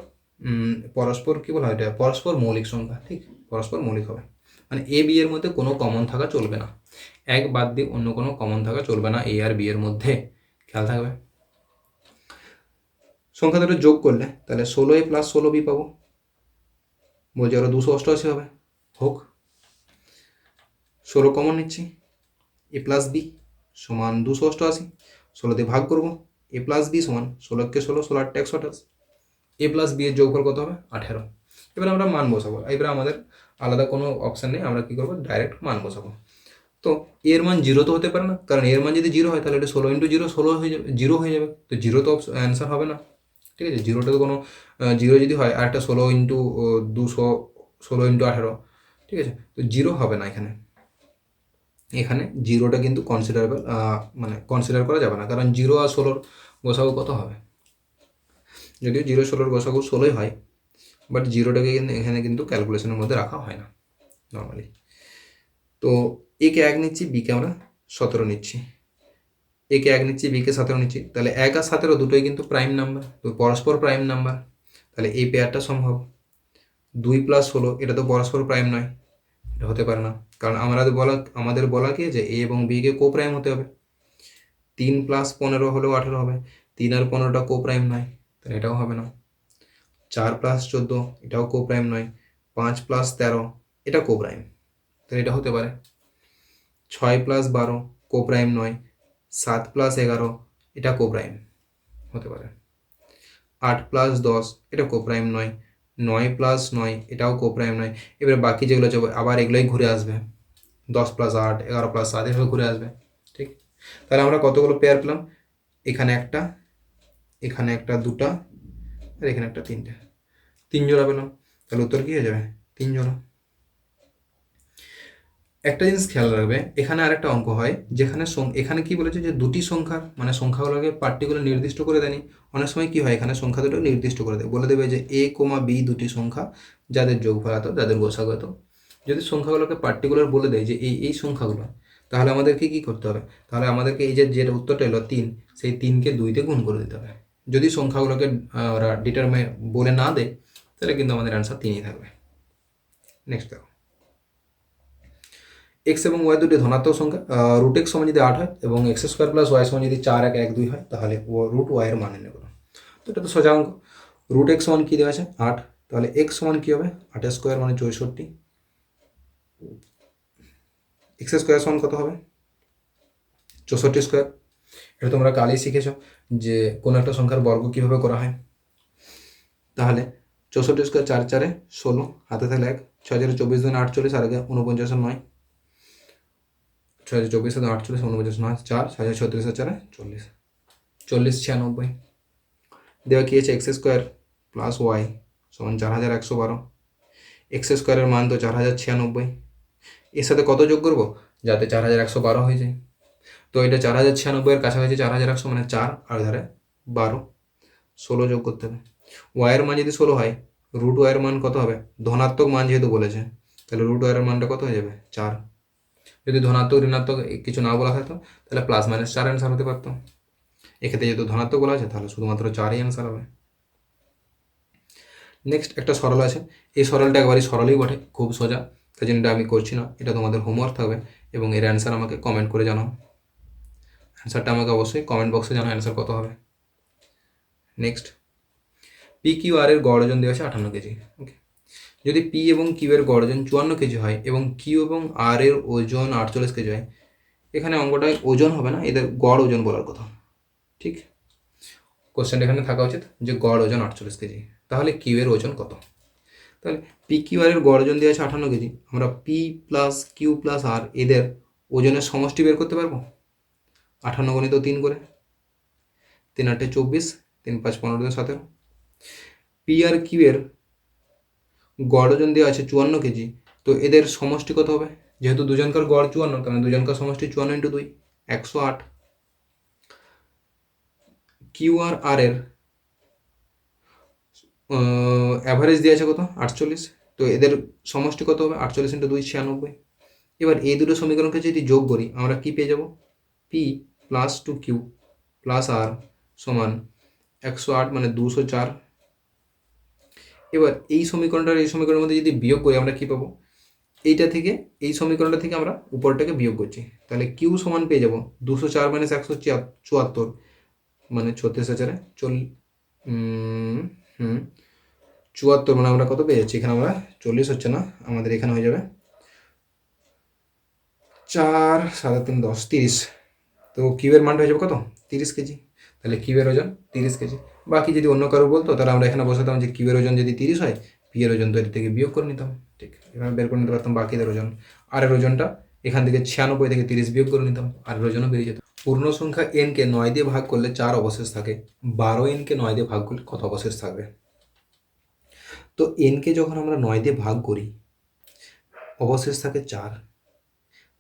Speaker 1: পরস্পর কি বলা হয়, এটা পরস্পর মৌলিক সংখ্যা, ঠিক, পরস্পর মৌলিক হবে। মানে এ বি এর মধ্যে কোনো কমন থাকা চলবে না, এক বাদ দিয়ে অন্য কোনো কমন থাকা চলবে না এ আর বি এর মধ্যে, খেয়াল থাকবে। সংখ্যা দুটো যোগ করলে তাহলে 16A প্লাস 16B পাবো, বলছি আরও 288 হবে, হোক। 16 কমন নিচ্ছি, এ প্লাস বি সমান 288, 16 দিয়ে ভাগ করবো, এ প্লাস বি সমান 16 কে 16, 16 8 128, এ প্লাস বি এর যোগফল কত হবে 18। এবার আমরা মান বসাবো, এবার আমাদের আলাদা কোনো অপশান নেই, আমরা কী করবো ডাইরেক্ট মান বসাবো। তো এর মান জিরো তো হতে পারে না, কারণ এর মান যদি জিরো হয় তাহলে এটা 16 ইন্টু জিরো 16 হয়ে যাবে, জিরো হয়ে যাবে, তো জিরো তো অ্যান্সার হবে না, ঠিক আছে। জিরোটা তো কোনো জিরো যদি হয় আর একটা 16 ইন্টু 200, 16 ইন্টু 18, ঠিক আছে, তো জিরো হবে না এখানে। এখানে জিরোটা কিন্তু কনসিডারেবল, মানে কনসিডার করা যাবে না, কারণ জিরো আর 16 গোসাগু কত হবে, যদিও 0 16 গোসাগু 16ই হয়, বাট জিরোটাকে কিন্তু এখানে কিন্তু ক্যালকুলেশনের মধ্যে রাখা হয় না নর্মালি। তো একে 1 নিচ্ছি, বিকে আমরা 17 নিচ্ছি, একে 1 নিচ্ছি, বিকে 17 নিচ্ছি, তাহলে 1 আর 17 দুটোই কিন্তু প্রাইম নাম্বার, তো পরস্পর প্রাইম নাম্বার, তাহলে এই পেয়ারটা সম্ভব। 2 প্লাস 16 এটা তো পরস্পর প্রাইম নয়, এটা হতে পারে না, কারণ আমাদের বলা কি যে এ এবং বিকে কো প্রাইম হতে হবে। 3 প্লাস 15 হলেও 18 হবে, 3 আর 15টা কো প্রাইম নয়, তাহলে এটাও হবে না। 4 প্লাস 14 এটাও কো প্রাইম নয়, 5 প্লাস 13 এটা কো প্রাইম, তাহলে এটা হতে পারে। 6 প্লাস 12 কো প্রাইম নয়, 7 প্লাস 11 এটা কো প্রাইম হতে পারে। 8 প্লাস 10 এটা কো প্রাইম নয়, 9 প্লাস 9 এটাও কো প্রাইম নয়। এবার বাকি যেগুলো আছে আবার এগুলোই ঘুরে আসবে, 10 প্লাস 8, 11 প্লাস 7 এভাবে ঘুরে আসবে, ঠিক। তাহলে আমরা কতগুলো পেয়ার পেলাম, এখানে একটা, এখানে একটা, দুটা, আর এখানে একটা, তিনটে, 3 জোড়া পেলাম, তাহলে উত্তর কী হয়ে যাবে 3 জোড়া। একটা জিনিস খেয়াল রাখবে, এখানে আরেকটা অঙ্ক হয় যেখানে এখানে কি বলেছে যে দুটি সংখ্যার মানে সংখ্যাগুলোকে পার্টিকুলার নির্দিষ্ট করে দেয়নি। অনেক সময় কি হয়, এখানে সংখ্যা দুটো নির্দিষ্ট করে দেয়, বলে দেবে যে এ কোমা বি দুটি সংখ্যা যাদের যোগফল এত, যাদের গোসাগু এত। যদি সংখ্যাগুলোকে পার্টিকুলার বলে দেয় যে এই সংখ্যাগুলো, তাহলে আমাদেরকে কি করতে হবে, তাহলে আমাদেরকে এই যে যেটা উত্তরটা এলো 3, সেই 3কে 2 দিয়ে গুণ করে দিতে হবে। যদি সংখ্যাগুলোকে ওরা ডিটারমাইন বলে না দেয় তাহলে কিন্তু আমাদের অ্যান্সার 3ই থাকবে। নেক্সট দেখো, এক্স এবং ওয়াই দুটি ধনাত্মক সংখ্যা, রুট এক্স সমান যদি 8 হয় এবং এক্স স্কোয়ার প্লাস ওয়াই সমান যদি 4 1 1 2 হয়, তাহলে রুট ওয়াই এর মান নির্ণয় করো। তো এটা তো সোজা অঙ্ক, রুট এক্স সমান কী দেওয়া আছে 8, তাহলে এক্স সমান কী হবে 8 স্কোয়ার মানে 64, এক্স স্কোয়ার সমান কত হবে? 64 স্কোয়ার। এটা তোমরা কালই শিখেছ যে কোনো একটা সংখ্যার বর্গ কীভাবে করা হয়। তাহলে 64 স্কোয়ার 4 4 16, হাতে থাকলে 1, 6 4 24 2 48, আর আগে 49 আর 9, 6 24 আর 48 49 9 4 6 36 আর 4 40, 40 96। দেওয়া কি আছে? এক্স স্কোয়ার প্লাস ওয়াই সমান 4112। এক্স স্কোয়ারের মান তো 4096, এর সাথে কত যোগ করবো যাতে 4112 হয়ে যায়? তো এটা 4096-এর কাছাকাছি 4100 মানে 4, আর ধারে 12, 16 যোগ করতে হবে। ওয়াইয়ের মান যদি 16 হয়, রুট ওয়াইয়ের মান কত হবে? ধনাত্মক মান যেহেতু বলেছে, তাহলে রুট ওয়াইয়ের মানটা কত হয়ে যাবে? 4। যদি ধনাত্মক ঋণাত্মক কিছু না বলা থাকতো তাহলে প্লাস মাইনাস 4 অ্যান্সার হতে পারতো। এক্ষেত্রে যেহেতু ধনাত্মক বলা আছে তাহলে শুধুমাত্র 4ই অ্যান্সার হবে। নেক্সট একটা সরল আছে, এই সরলটা একবারই সরলই বটে, খুব সোজা, তাই জন্য এটা আমি করছি না, এটা তোমাদের হোমওয়ার্ক থাকবে এবং এর অ্যান্সার আমাকে কমেন্ট করে জানাও। অ্যান্সারটা আমাকে অবশ্যই কমেন্ট বক্সে জানাও অ্যান্সার কত হবে। নেক্সট, পি কিউ আর এর গড় ওজন দেওয়া আছে 58 কেজি। ওকে, যদি পি এবং কিউ এর গড় ওজন 54 কেজি হয় এবং কিউ এবং আর এর ওজন 48 কেজি হয়, এখানে অঙ্কটায় ওজন হবে না, এদের গড় ওজন বলার কথা। ঠিক, কোশ্চেনটা এখানে থাকা উচিত যে গড় ওজন 48 কেজি, তাহলে কিউ এর ওজন কত? তাহলে পি কিউ আর এর গড় ওজন দেওয়া আছে 58 কেজি, আমরা পি প্লাস কিউ প্লাস আর এদের ওজনের সমষ্টি বের করতে পারবো। 58 গণিত 3 করে, 3 8 24, 3 5 15 17। পি আর কিউ এর গড় ওজন দেওয়া আছে 54 কেজি, তো এদের সমষ্টি কত হবে? যেহেতু দুজনকার গড় 54, তাহলে দুজনকার সমষ্টি 54 × 2 108। কিউ আর আর এর অ্যাভারেজ দেওয়া আছে কত? 48, তো এদের সমষ্টি কত হবে? 48 × 2 96। এবার এই দুটো সমীকরণকে যদি যোগ করি আমরা কি পেয়ে যাব? পি প্লাস 2কিউ প্লাস আর সমান 108 মানে 204। এবার এই সমীকরণটার এই সমীকরণের মধ্যে যদি বিয়োগ করি আমরা কি পাবো? এইটা থেকে, এই সমীকরণটা থেকে আমরা উপরটাকে বিয়োগ করছি, তাহলে কিউ সমান পেয়ে যাব 204 - 174 মানে 36 74, মানে আমরা কত পেয়ে যাচ্ছি? এখানে আমরা 40 হচ্ছে না, আমাদের এখানে হয়ে যাবে 4 7 3 10 30। তো কিউবের মানটা হয়ে যাবে কত? 30 কেজি। তাহলে কিউবের ওজন 30 কেজি। বাকি যদি অন্য কারো বলতো তাহলে আমরা এখানে বসাতাম যে কিউবের ওজন যদি 30 হয়, পি এর ওজন তো এর থেকে বিয়োগ করে নিতাম। ঠিক, এখানে বের করে নিতে পারতাম বাকিদের ওজন। আর এর ওজনটা এখান থেকে 96 থেকে 30 বিয়োগ করে নিতাম, আর এর ওজনও বেরিয়ে যেত। পূর্ণ সংখ্যা এনকে 9 দিয়ে ভাগ করলে 4 অবশেষ থাকে, 12 এনকে 9 দিয়ে ভাগ করলে কত অবশেষ থাকবে? তো এনকে যখন আমরা 9 দিয়ে ভাগ করি অবশেষ থাকে 4।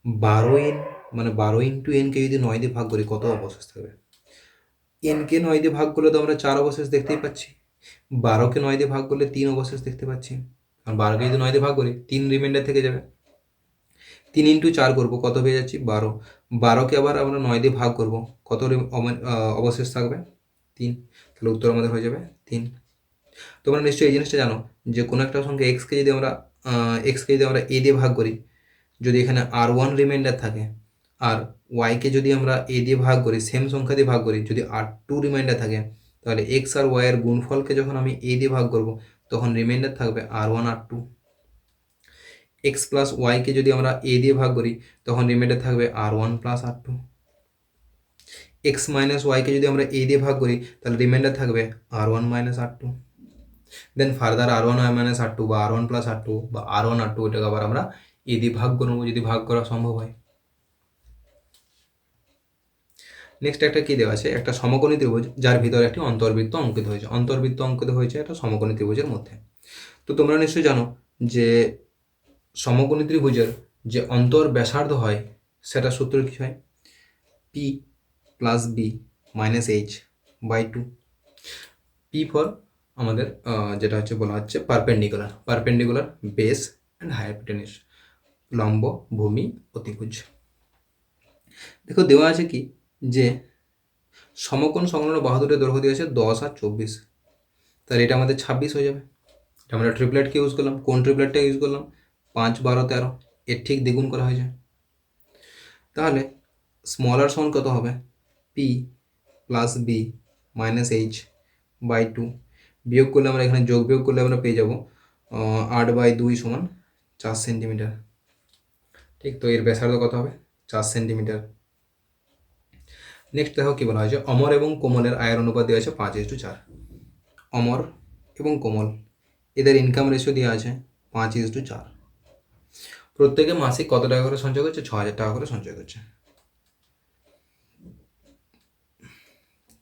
Speaker 1: 12n মানে 12 × এনকে যদি 9 দিয়ে ভাগ করি কত অবশেষ থাকবে? এনকে 9 দিয়ে ভাগ করলে তো আমরা 4 অবশেষ দেখতেই পাচ্ছি, 12কে 9 দিয়ে ভাগ করলে 3 অবশেষ দেখতে পাচ্ছি, আর 12কে যদি 9 দিয়ে ভাগ করি 3 রিমাইন্ডার থেকে যাবে। 3 × 4 করবো, কত পেয়ে যাচ্ছি? 12। 12কে আবার আমরা 9 দিয়ে ভাগ করবো, কত অবশেষ থাকবে? 3। তাহলে উত্তর আমাদের হয়ে যাবে 3। তোমরা নিশ্চয়ই এই জিনিসটা জানো যে কোনো একটা সংখ্যা এক্সকে যদি আমরা এ দিয়ে ভাগ করি, যদি এখানে R1 রিমাইন্ডার থাকে, আর ওয়াইকে যদি আমরা এ দিয়ে ভাগ করি, সেম সংখ্যা দিয়ে ভাগ করি, যদি R2 রিমাইন্ডার থাকে, তাহলে এক্স আর ওয়াইয়ের গুণফলকে যখন আমি এ দিয়ে ভাগ করব তখন রিমাইন্ডার থাকবে R1 R2। এক্স প্লাস ওয়াইকে যদি আমরা এ দিয়ে ভাগ করি তখন রিমাইন্ডার থাকবে R1 plus R2। X minus ওয়াইকে যদি আমরা এ দিয়ে ভাগ করি তাহলে রিমাইন্ডার থাকবে R1 মাইনাস R2। দেন ফার্দার R1 মাইনাস R2 বা R1 প্লাস R2 বা R1 R2 এটাকে আবার আমরা এ দিয়ে ভাগ করবো যদি ভাগ করা সম্ভব হয়। নেক্সট একটা কি দেওয়া আছে? একটা সমকোণী ত্রিভুজ যার ভিতরে একটি অন্তর্বৃত্ত অঙ্কিত হয়েছে। অন্তর্বৃত্ত অঙ্কিত হয়েছে একটা সমকোণী ত্রিভুজের মধ্যে। তো তোমরা নিশ্চয়ই জানো যে সমকোণী ত্রিভুজের যে অন্তর ব্যাসার্ধ হয় সেটা সূত্র কী হয়? P plus B minus H by 2। P for আমাদের যেটা হচ্ছে বলা হচ্ছে পারপেন্ডিকুলার বেস অ্যান্ড হাইপোটেনিস, লম্ব ভূমি অতিভুজ। দেখো দেওয়া আছে কি যে সমকোণ সংলগ্ন বাহু দুটোর দৈর্ঘ্য দিয়ে আছে 10 আর 24, তাহলে এটা আমাদের 26 হয়ে যাবে। এটা আমরা ট্রিপলেটকে ইউজ করলাম। কোন ট্রিপলেটটা ইউজ করলাম? 5 12 13, এর ঠিক দ্বিগুণ করা হয়েছে। তাহলে স্মলার সমান কত হবে? P plus B minus H by 2। বিয়োগ করলে আমরা এখানে যোগ বিয়োগ করলে আমরা পেয়ে যাব 8/2 সমান 4 সেন্টিমিটার। ঠিক, তো এর ব্যাসার্ধ কত হবে? 4 সেন্টিমিটার। নেক্সট দেখো কি বলা হয়েছে, অমর এবং কোমলের আয়ের অনুপাত দেওয়া আছে 5:4। অমর এবং কোমল এদের ইনকাম রেশিও দেওয়া আছে 5:4। প্রত্যেকে মাসিক কত টাকা করে সঞ্চয় করছে? 6,000 টাকা করে সঞ্চয় করছে।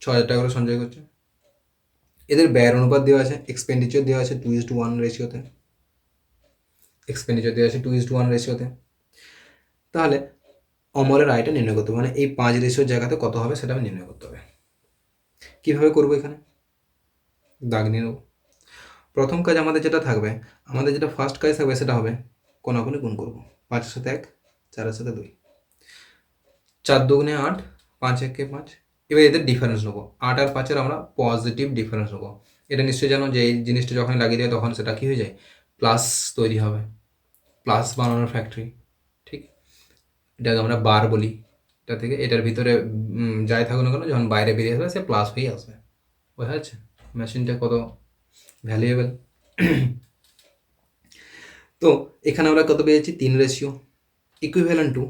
Speaker 1: 6,000 টাকা করে সঞ্চয় করছে। এদের ব্যয়ের অনুপাত দেওয়া আছে, এক্সপেন্ডিচার দেওয়া আছে 2:1 রেশিওতে। এক্সপেন্ডিচার দেওয়া আছে 2:1 রেশিওতে। তাহলে অমলের আয়টা নির্ণয় করতে হবে, মানে এই 5 রেশিওর জায়গাতে কত হবে সেটা আমি নির্ণয় করতে হবে। কীভাবে করবো? এখানে দাগ নিয়ে নেব। প্রথম কাজ আমাদের যেটা থাকবে, আমাদের যেটা ফার্স্ট কাজ থাকবে সেটা হবে কোনাকুনি গুণ করবো। 5-এর সাথে 1, 4-এর সাথে 2, 4 × 2 = 8, 5 × 1 = 5। এবার এদের ডিফারেন্স নেবো, 8 আর 5-এর আমরা পজিটিভ ডিফারেন্স নেবো। এটা নিশ্চয়ই জানো যে এই জিনিসটা যখন লাগিয়ে দেয় তখন সেটা কী হয়ে যায়? প্লাস তৈরি হবে, প্লাস বানানোর ফ্যাক্টরি। ঠিক, এটাকে আমরা বার বলি। এটা থেকে এটার ভিতরে যাই থাকুক না কেন, যখন বাইরে বেরিয়ে আসবে সে প্লাস হয়েই আসবে। বোঝা যাচ্ছে মেশিনটা কত ভ্যালুয়েবল। তো এখানে আমরা কত পেয়েছি? 3 রেশিও, ইকুইভ্যালেন্ট টু।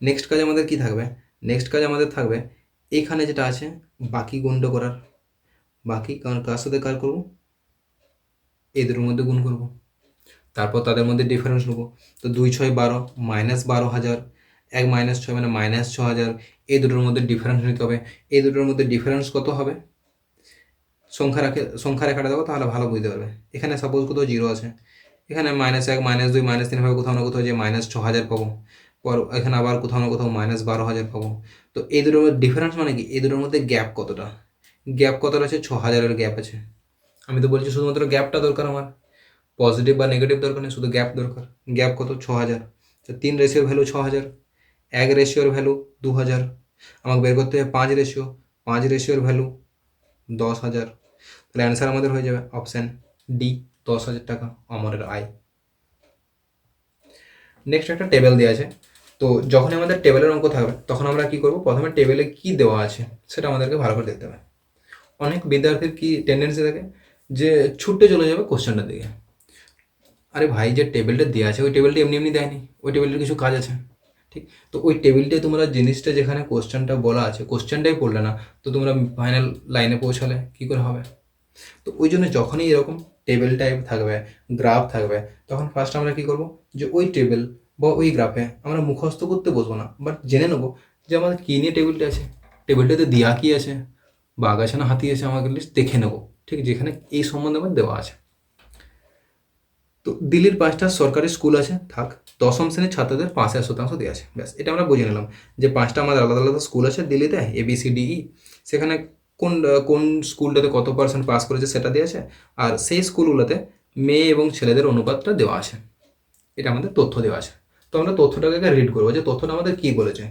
Speaker 1: নেক্সট কাজ আমাদের কি থাকবে? নেক্সট কাজ আমাদের থাকবে এইখানে যেটা আছে বাকি গুণটা করার। বাকি কার সাথে কার করবো? এই দুটোর মধ্যে গুণ করব, তারপর তাদের মধ্যে ডিফারেন্স নেবো। তো 2 × 6 = 12, -12,000, 1 - 6 মানে -6,000। এই দুটোর মধ্যে ডিফারেন্স নিতে হবে। এই দুটোর মধ্যে ডিফারেন্স কত হবে? সংখ্যা রেখাটা দেখো তাহলে ভালো বুঝতে পারবে। এখানে সাপোজ কোথাও 0 আছে, এখানে -1, -2, -3 ভাবে কোথাও না কোথাও যে -6,000 পাবো। পর এখানে আবার কোথাও না কোথাও -12,000 পাবো। তো এই দুটোর মধ্যে ডিফারেন্স মানে কি? এই দুটোর মধ্যে গ্যাপ কতটা? গ্যাপ কতটা আছে? 6,000-এর গ্যাপ আছে। আমি তো বলছি শুধুমাত্র গ্যাপটা দরকার আমার, পজিটিভ বা নেগেটিভ দরকার নেই, শুধু গ্যাপ দরকার। গ্যাপ কত? 6,000। তো 3 রেশিওর ভ্যালু 6,000, 1 রেশিওর ভ্যালু 2,000। আমাকে বের করতে হবে 5 রেশিও, 5 রেশিওর ভ্যালু 10,000। তাহলে অ্যান্সার আমাদের হয়ে যাবে অপশান ডি, 10,000 টাকা অমরের আয়। নেক্সট একটা টেবিল দেওয়া আছে। তো যখনই আমাদের টেবিলের অঙ্ক থাকবে তখন আমরা কী করবো? প্রথমে টেবিলে কী দেওয়া আছে সেটা আমাদেরকে ভালো করে দেখতে হবে। অনেক বিদ্যার্থীর কি টেন্ডেন্সি থাকে যে ছুটে চলে যাবে কোশ্চেনটার দিকে। আরে ভাই, যে টেবিলটা দেওয়া আছে ওই টেবিলটা এমনি এমনি দেয়নি, ওই টেবিলটার কিছু কাজ আছে। ঠিক, তো ওই টেবিলটায় তোমরা জিনিসটা যেখানে কোশ্চেনটা বলা আছে কোশ্চেনটাই পড়লে না, তো তোমরা ফাইনাল লাইনে পৌঁছালে কী করে হবে? তো ওই জন্য যখনই এরকম টেবিল টাইপ থাকবে, গ্রাফ থাকবে, তখন ফার্স্ট আমরা কী করবো? যে ওই টেবিল বা ওই গ্রাফে আমরা মুখস্থ করতে বসবো না, বাট জেনে নেবো যে আমাদের কী নিয়ে টেবিলটা আছে, টেবিলটাতে দেওয়া কী আছে, বাঘ আছে না হাতি আছে, আমাকে লিস্ট দেখে নেবো। ঠিক, যেখানে এই সম্বন্ধে আমার দেওয়া আছে। তো দিল্লির 5টা সরকারি স্কুল আছে, থাক। 10ম শ্রেণীর ছাত্রদের 5% দেওয়া আছে, ব্যাস এটা আমরা বুঝে নিলাম যে 5টা আমাদের আলাদা আলাদা স্কুল আছে দিল্লিতে, ABCDE। সেখানে কোন কোন স্কুলটাতে কত পার্সেন্ট পাস করেছে সেটা দেওয়া আছে, আর সেই স্কুলগুলোতে মেয়ে এবং ছেলেদের অনুপাতটা দেওয়া আছে। এটা আমাদের তথ্য দেওয়া আছে। তো আমরা তথ্যটাকে রিড করবো যে তথ্যটা আমাদের কী বলেছে।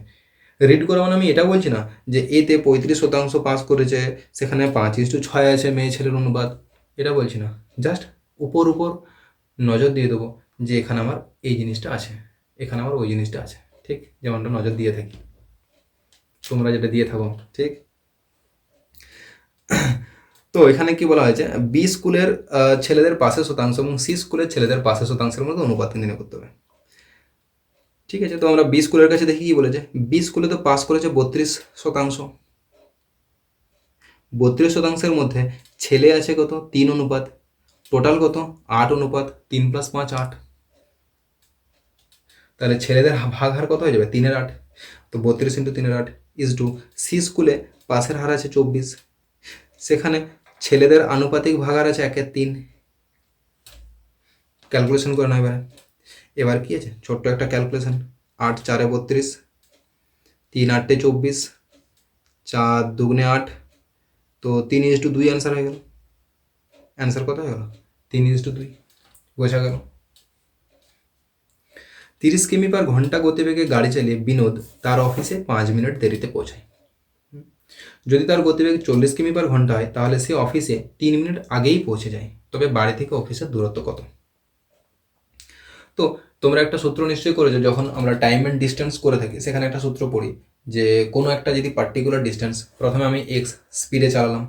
Speaker 1: রিড করা মানে আমি এটা বলছি না যে এতে 35% পাস করেছে, সেখানে 5:6 আছে মেয়ে ছেলের অনুপাত, এটা বলছি না। জাস্ট উপর উপর নজর দিয়ে দেবো যে এখানে আমার এই জিনিসটা আছে, এখানে আমার ওই জিনিসটা আছে। ঠিক, যেমনটা নজর দিয়ে থাকি, তোমরা যেটা দিয়ে থাকো। ঠিক, তো এখানে কি বলা হয়েছে? বি স্কুলের ছেলেদের 5% এবং সি স্কুলের ছেলেদের 5%-এর মধ্যে অনুপাত নির্ণয় করতে হবে। ঠিক আছে, তো আমরা বি স্কুলের কাছে দেখি কি বলেছে। বি স্কুলে তো পাস করেছে 32%। 32%-এর মধ্যে ছেলে আছে কত? 3 অনুপাত। টোটাল কত? 8:3 + 5 = 8। তাহলে ছেলেদের ভাগ হার কত হয়ে যাবে? 3/8। তো 32 × 3/8 = সি স্কুলে পাসের হার আছে 24, সেখানে ছেলেদের আনুপাতিক ভাগ হার আছে 1/3। ক্যালকুলেশন করে না এবার কি আছে? ছোট্ট একটা ক্যালকুলেশন, 8 × 4 = 32, 3 × 8 = 24, 4 × 2 = 8। তো 3:2 অ্যান্সার হয়ে গেল। অ্যান্সার কত হয়ে গেল? 3:2। বোঝা গেল? 30 কিমি/ঘন্টা গতিবেগে গাড়ি চালিয়ে বিনোদ তার অফিসে 5 মিনিট দেরিতে পৌঁছায়। যদি তার গতিবেগ 40 কিমি/ঘন্টা হয় তাহলে সে অফিসে 3 মিনিট আগেই পৌঁছে যায়। তবে বাড়ি থেকে অফিসের দূরত্ব কত? তো তোমরা একটা সূত্র নিশ্চয়ই করেছো, যখন আমরা টাইম অ্যান্ড ডিস্টেন্স করে থাকি সেখানে একটা সূত্র পড়ি যে কোনো একটা যদি পার্টিকুলার ডিস্টেন্স, প্রথমে আমি এক্স স্পিডে চালালাম,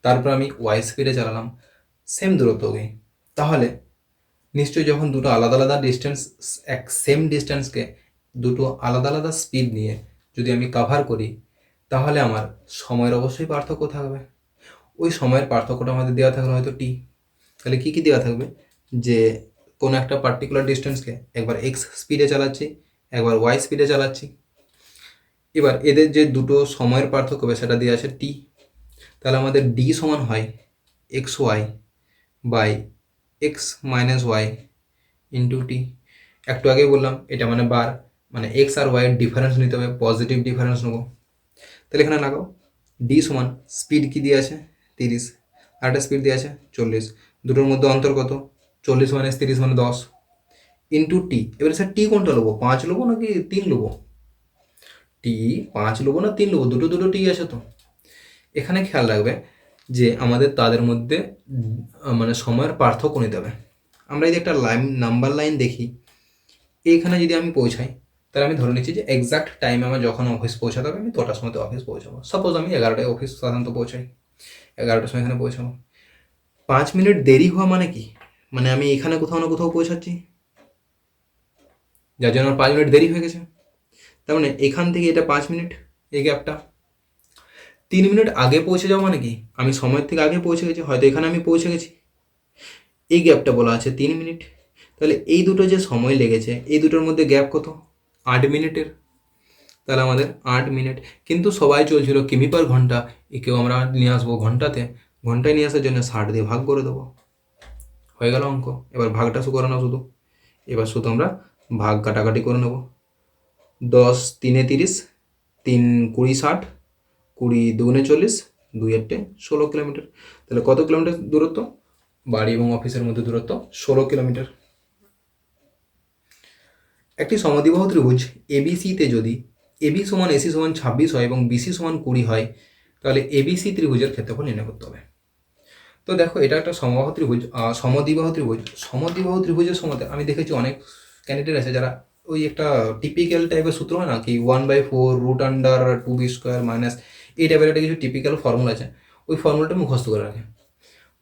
Speaker 1: তারপর আমি ওয়াই স্পিডে চালালাম, সেম দূরত্ব তাহলে নিশ্চয়ই যখন দুটো আলাদা আলাদা ডিস্টেন্স, এক সেম ডিস্টেন্সকে দুটো আলাদা আলাদা স্পিড নিয়ে যদি আমি কাভার করি, তাহলে আমার সময়ের অবশ্যই পার্থক্য থাকবে। ওই সময়ের পার্থক্যটা আমাদের দেওয়া থাকলে হয়তো টি। তাহলে কী কী দেওয়া থাকবে, যে কোনো একটা পার্টিকুলার ডিস্টেন্সকে একবার এক্স স্পিডে চালাচ্ছি, একবার ওয়াই স্পিডে চালাচ্ছি। এবার এদের যে দুটো সময়ের পার্থক্য হবে সেটা দেওয়া আছে টি। তাহলে আমাদের ডি সমান হয় x y by x minus y into t. একটু আগে বললাম এটা মানে বার, মানে এক্স আর ওয়াইয়ের ডিফারেন্স নিতে হবে, পজিটিভ ডিফারেন্স নেবো। তাহলে এখানে লাগাও ডি সমান স্পিড কী দিয়ে আছে 30, আর একটা স্পিড দিয়ে আছে 40, দুটোর মধ্যে অন্তর কত 40 মাইনাস 30 মানে 10 ইন্টু টি। এবারে স্যার টি কোনটা নেবো, 5 নেবো নাকি 3 নেবো? টি 5 নেবো না 3 নেবো, দুটো দুটো টি আছে তো। এখানে খেয়াল রাখবে যে আমাদের তাদের মধ্যে মানে সময়ের পার্থক্য নিতে হবে। আমরা যদি একটা লাইন নাম্বার লাইন দেখি, এইখানে যদি আমি পৌঁছাই, তাহলে আমি ধরে নিচ্ছি যে এক্সাক্ট টাইমে আমার যখন অফিস পৌঁছাতে হবে আমি 9টার সময় অফিস পৌঁছাবো। সাপোজ আমি 11টায় অফিস সাধারণত পৌঁছাই, 11টার সময় এখানে পৌঁছাবো। 5 মিনিট দেরি হওয়া মানে কি, মানে আমি এখানে কোথাও না কোথাও পৌঁছাচ্ছি, যার জন্য আমার 5 মিনিট দেরি হয়ে গেছে। তার মানে এখান থেকে এটা 5 মিনিট, এই গ্যাপটা। 3 মিনিট আগে পৌঁছে যাওয়া মানে কি, আমি সময়ের থেকে আগে পৌঁছে গেছি, হয়তো এখানে আমি পৌঁছে গেছি, এই গ্যাপটা বলা আছে 3 মিনিট। তাহলে এই দুটো যে সময় লেগেছে, এই দুটোর মধ্যে গ্যাপ কত, 8 মিনিটের। তাহলে আমাদের 8 মিনিট, কিন্তু সবাই চলছিল কিমি পার ঘন্টা, একেও আমরা নিয়ে আসবো ঘন্টাতে, ঘন্টায় নিয়ে আসার জন্য 60 দিয়ে ভাগ করে দেবো, হয়ে গেল অঙ্ক। এবার ভাগটা করে নাও শুধু, এবার শুধু আমরা ভাগ কাটাকাটি করে নেব। 10 3 30, 3 20 60, 20 2 40, 2 8 16 কিলোমিটার। তাহলে কত কিলোমিটার দূরত্ব, বাড়ি এবং অফিসের মধ্যে দূরত্ব 16 কিলোমিটার। একটি সমদ্বিবাহু ত্রিভুজ এবিসিতে যদি এবি সমান এসি সমান 26 হয় এবং বিসি সমান 20 হয়, তাহলে এবিসি ত্রিভুজের ক্ষেত্রফল নির্ণয় করতে হবে। তো দেখো এটা একটা সমবাহু ত্রিভুজ, সমদ্বিবাহু ত্রিভুজ। সমদ্বিবাহু ত্রিভুজের সমতে আমি দেখেছি অনেক ক্যান্ডিডেট আছে যারা ওই একটা টিপিক্যাল টাইপের সূত্র হয় না কি, 1/4 root under 2b square minus, এই টাইপের একটা কিছু টিপিক্যাল ফর্মুলা আছে, ওই ফর্মুলাটা মুখস্থ করে রাখে।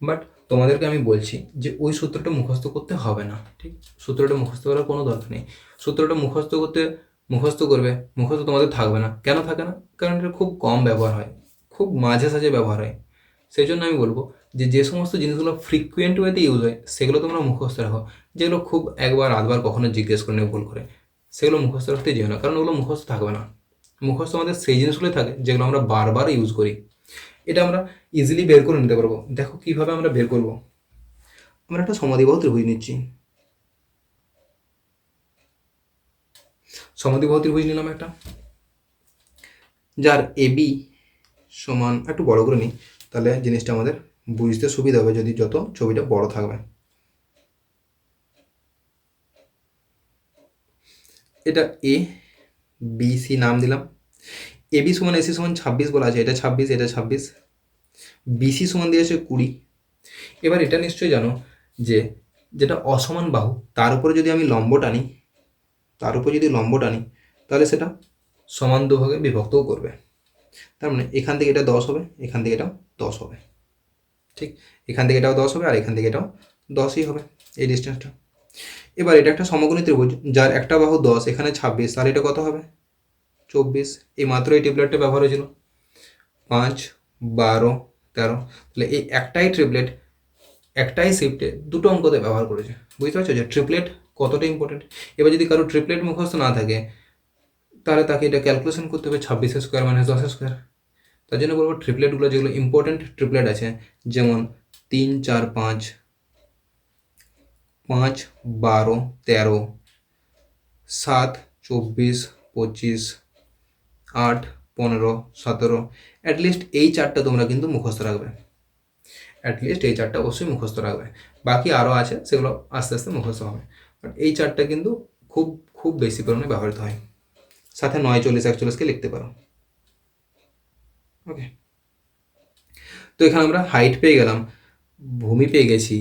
Speaker 1: বাট তোমাদেরকে আমি বলছি যে ওই সূত্রটা মুখস্থ করতে হবে না, ঠিক? সূত্রটা মুখস্থ করার কোনো দরকার নেই। সূত্রটা মুখস্থ করবে, মুখস্থ তোমাদের থাকবে না। কেন থাকে না? কারণ এটা খুব কম ব্যবহার হয়, খুব মাঝে সাঝে ব্যবহার হয়। সেই জন্য আমি বলবো যে সমস্ত জিনিসগুলো ফ্রিকুয়েন্ট ওয়েতে ইউজ হয় সেগুলো তোমরা মুখস্থ রাখো। যেগুলো খুব একবার আধবার কখনো জিজ্ঞেস করে নেবে ভুল করে, সেগুলো মুখস্থ রাখতে যেও না, কারণ ওগুলো মুখস্থ থাকবে না। মুখস্থ আমাদের সেই জিনিসগুলোই থাকে যেগুলো আমরা বারবার ইউজ করি। এটা আমরা ইজিলি বের করে নিতে পারবো। দেখো কিভাবে আমরা বের করব। আমরা একটা সমদ্বিবাহু ত্রিভুজ নিচ্ছি, সমদ্বিবাহু ত্রিভুজ নিলাম একটা, যার এবি সমান, একটু বড় করে নিই তাহলে জিনিসটা আমাদের বুঝতে সুবিধা হবে, যদি যত ছবিটা বড় থাকবে। এটা এ বি সি নাম দিলাম। এবি সমান এসি সমান 26 বলা আছে, এটা 26, এটা 26। বিসি সমান দিয়েছে 20। এবার এটা নিশ্চয়ই জানো যে যেটা অসমান বাহু তার উপরে যদি আমি লম্ব টানি, তাহলে সেটা সমান দুভাগে বিভক্তও করবে। তার মানে এখান থেকে এটা 10 হবে, এখান থেকে এটাও 10 হবে, ঠিক? এখান থেকে এটাও 10 হবে, আর এখান থেকে এটাও 10ই হবে, এই ডিস্টেন্সটা। এবার এটা একটা সমকোণী ত্রিভুজ যার একটা বাহু 10, এখানে 26, তাহলে এটা কত হবে 24। এই মাত্র এই ট্রিপলেটটা ব্যবহার হয়েছিল, 5 12 13। তাহলে এই একটাই ট্রিপলেট একটাই শিফটে দুটো অঙ্কতে ব্যবহার করেছে। বুঝতে পারছো যে ট্রিপলেট কতটা ইম্পর্টেন্ট। এবার যদি কারো ট্রিপলেট মুখস্থ না থাকে, তাহলে তাকে এটা ক্যালকুলেশন করতে হবে 26 স্কোয়ার মাইনাস 10 স্কোয়ার। তার জন্য বলবো ট্রিপলেটগুলো যেগুলো ইম্পর্টেন্ট ট্রিপলেট আছে, যেমন 3 4 5, 5 12 13, 7 24 25, 8 15 17, অ্যাটলিস্ট এই চারটা তোমরা কিন্তু মুখস্থ রাখবে। অবশ্যই মুখস্থ রাখবে। বাকি আরও আছে, সেগুলো আস্তে আস্তে মুখস্থ হবে। বাট এই চারটা কিন্তু খুব খুব বেশি পরিমাণে ব্যবহৃত হয়। সাথে 9 40 41কে লিখতে পারো। ওকে, তো এখানে আমরা হাইট পেয়ে গেলাম, ভূমি পেয়ে গেছি।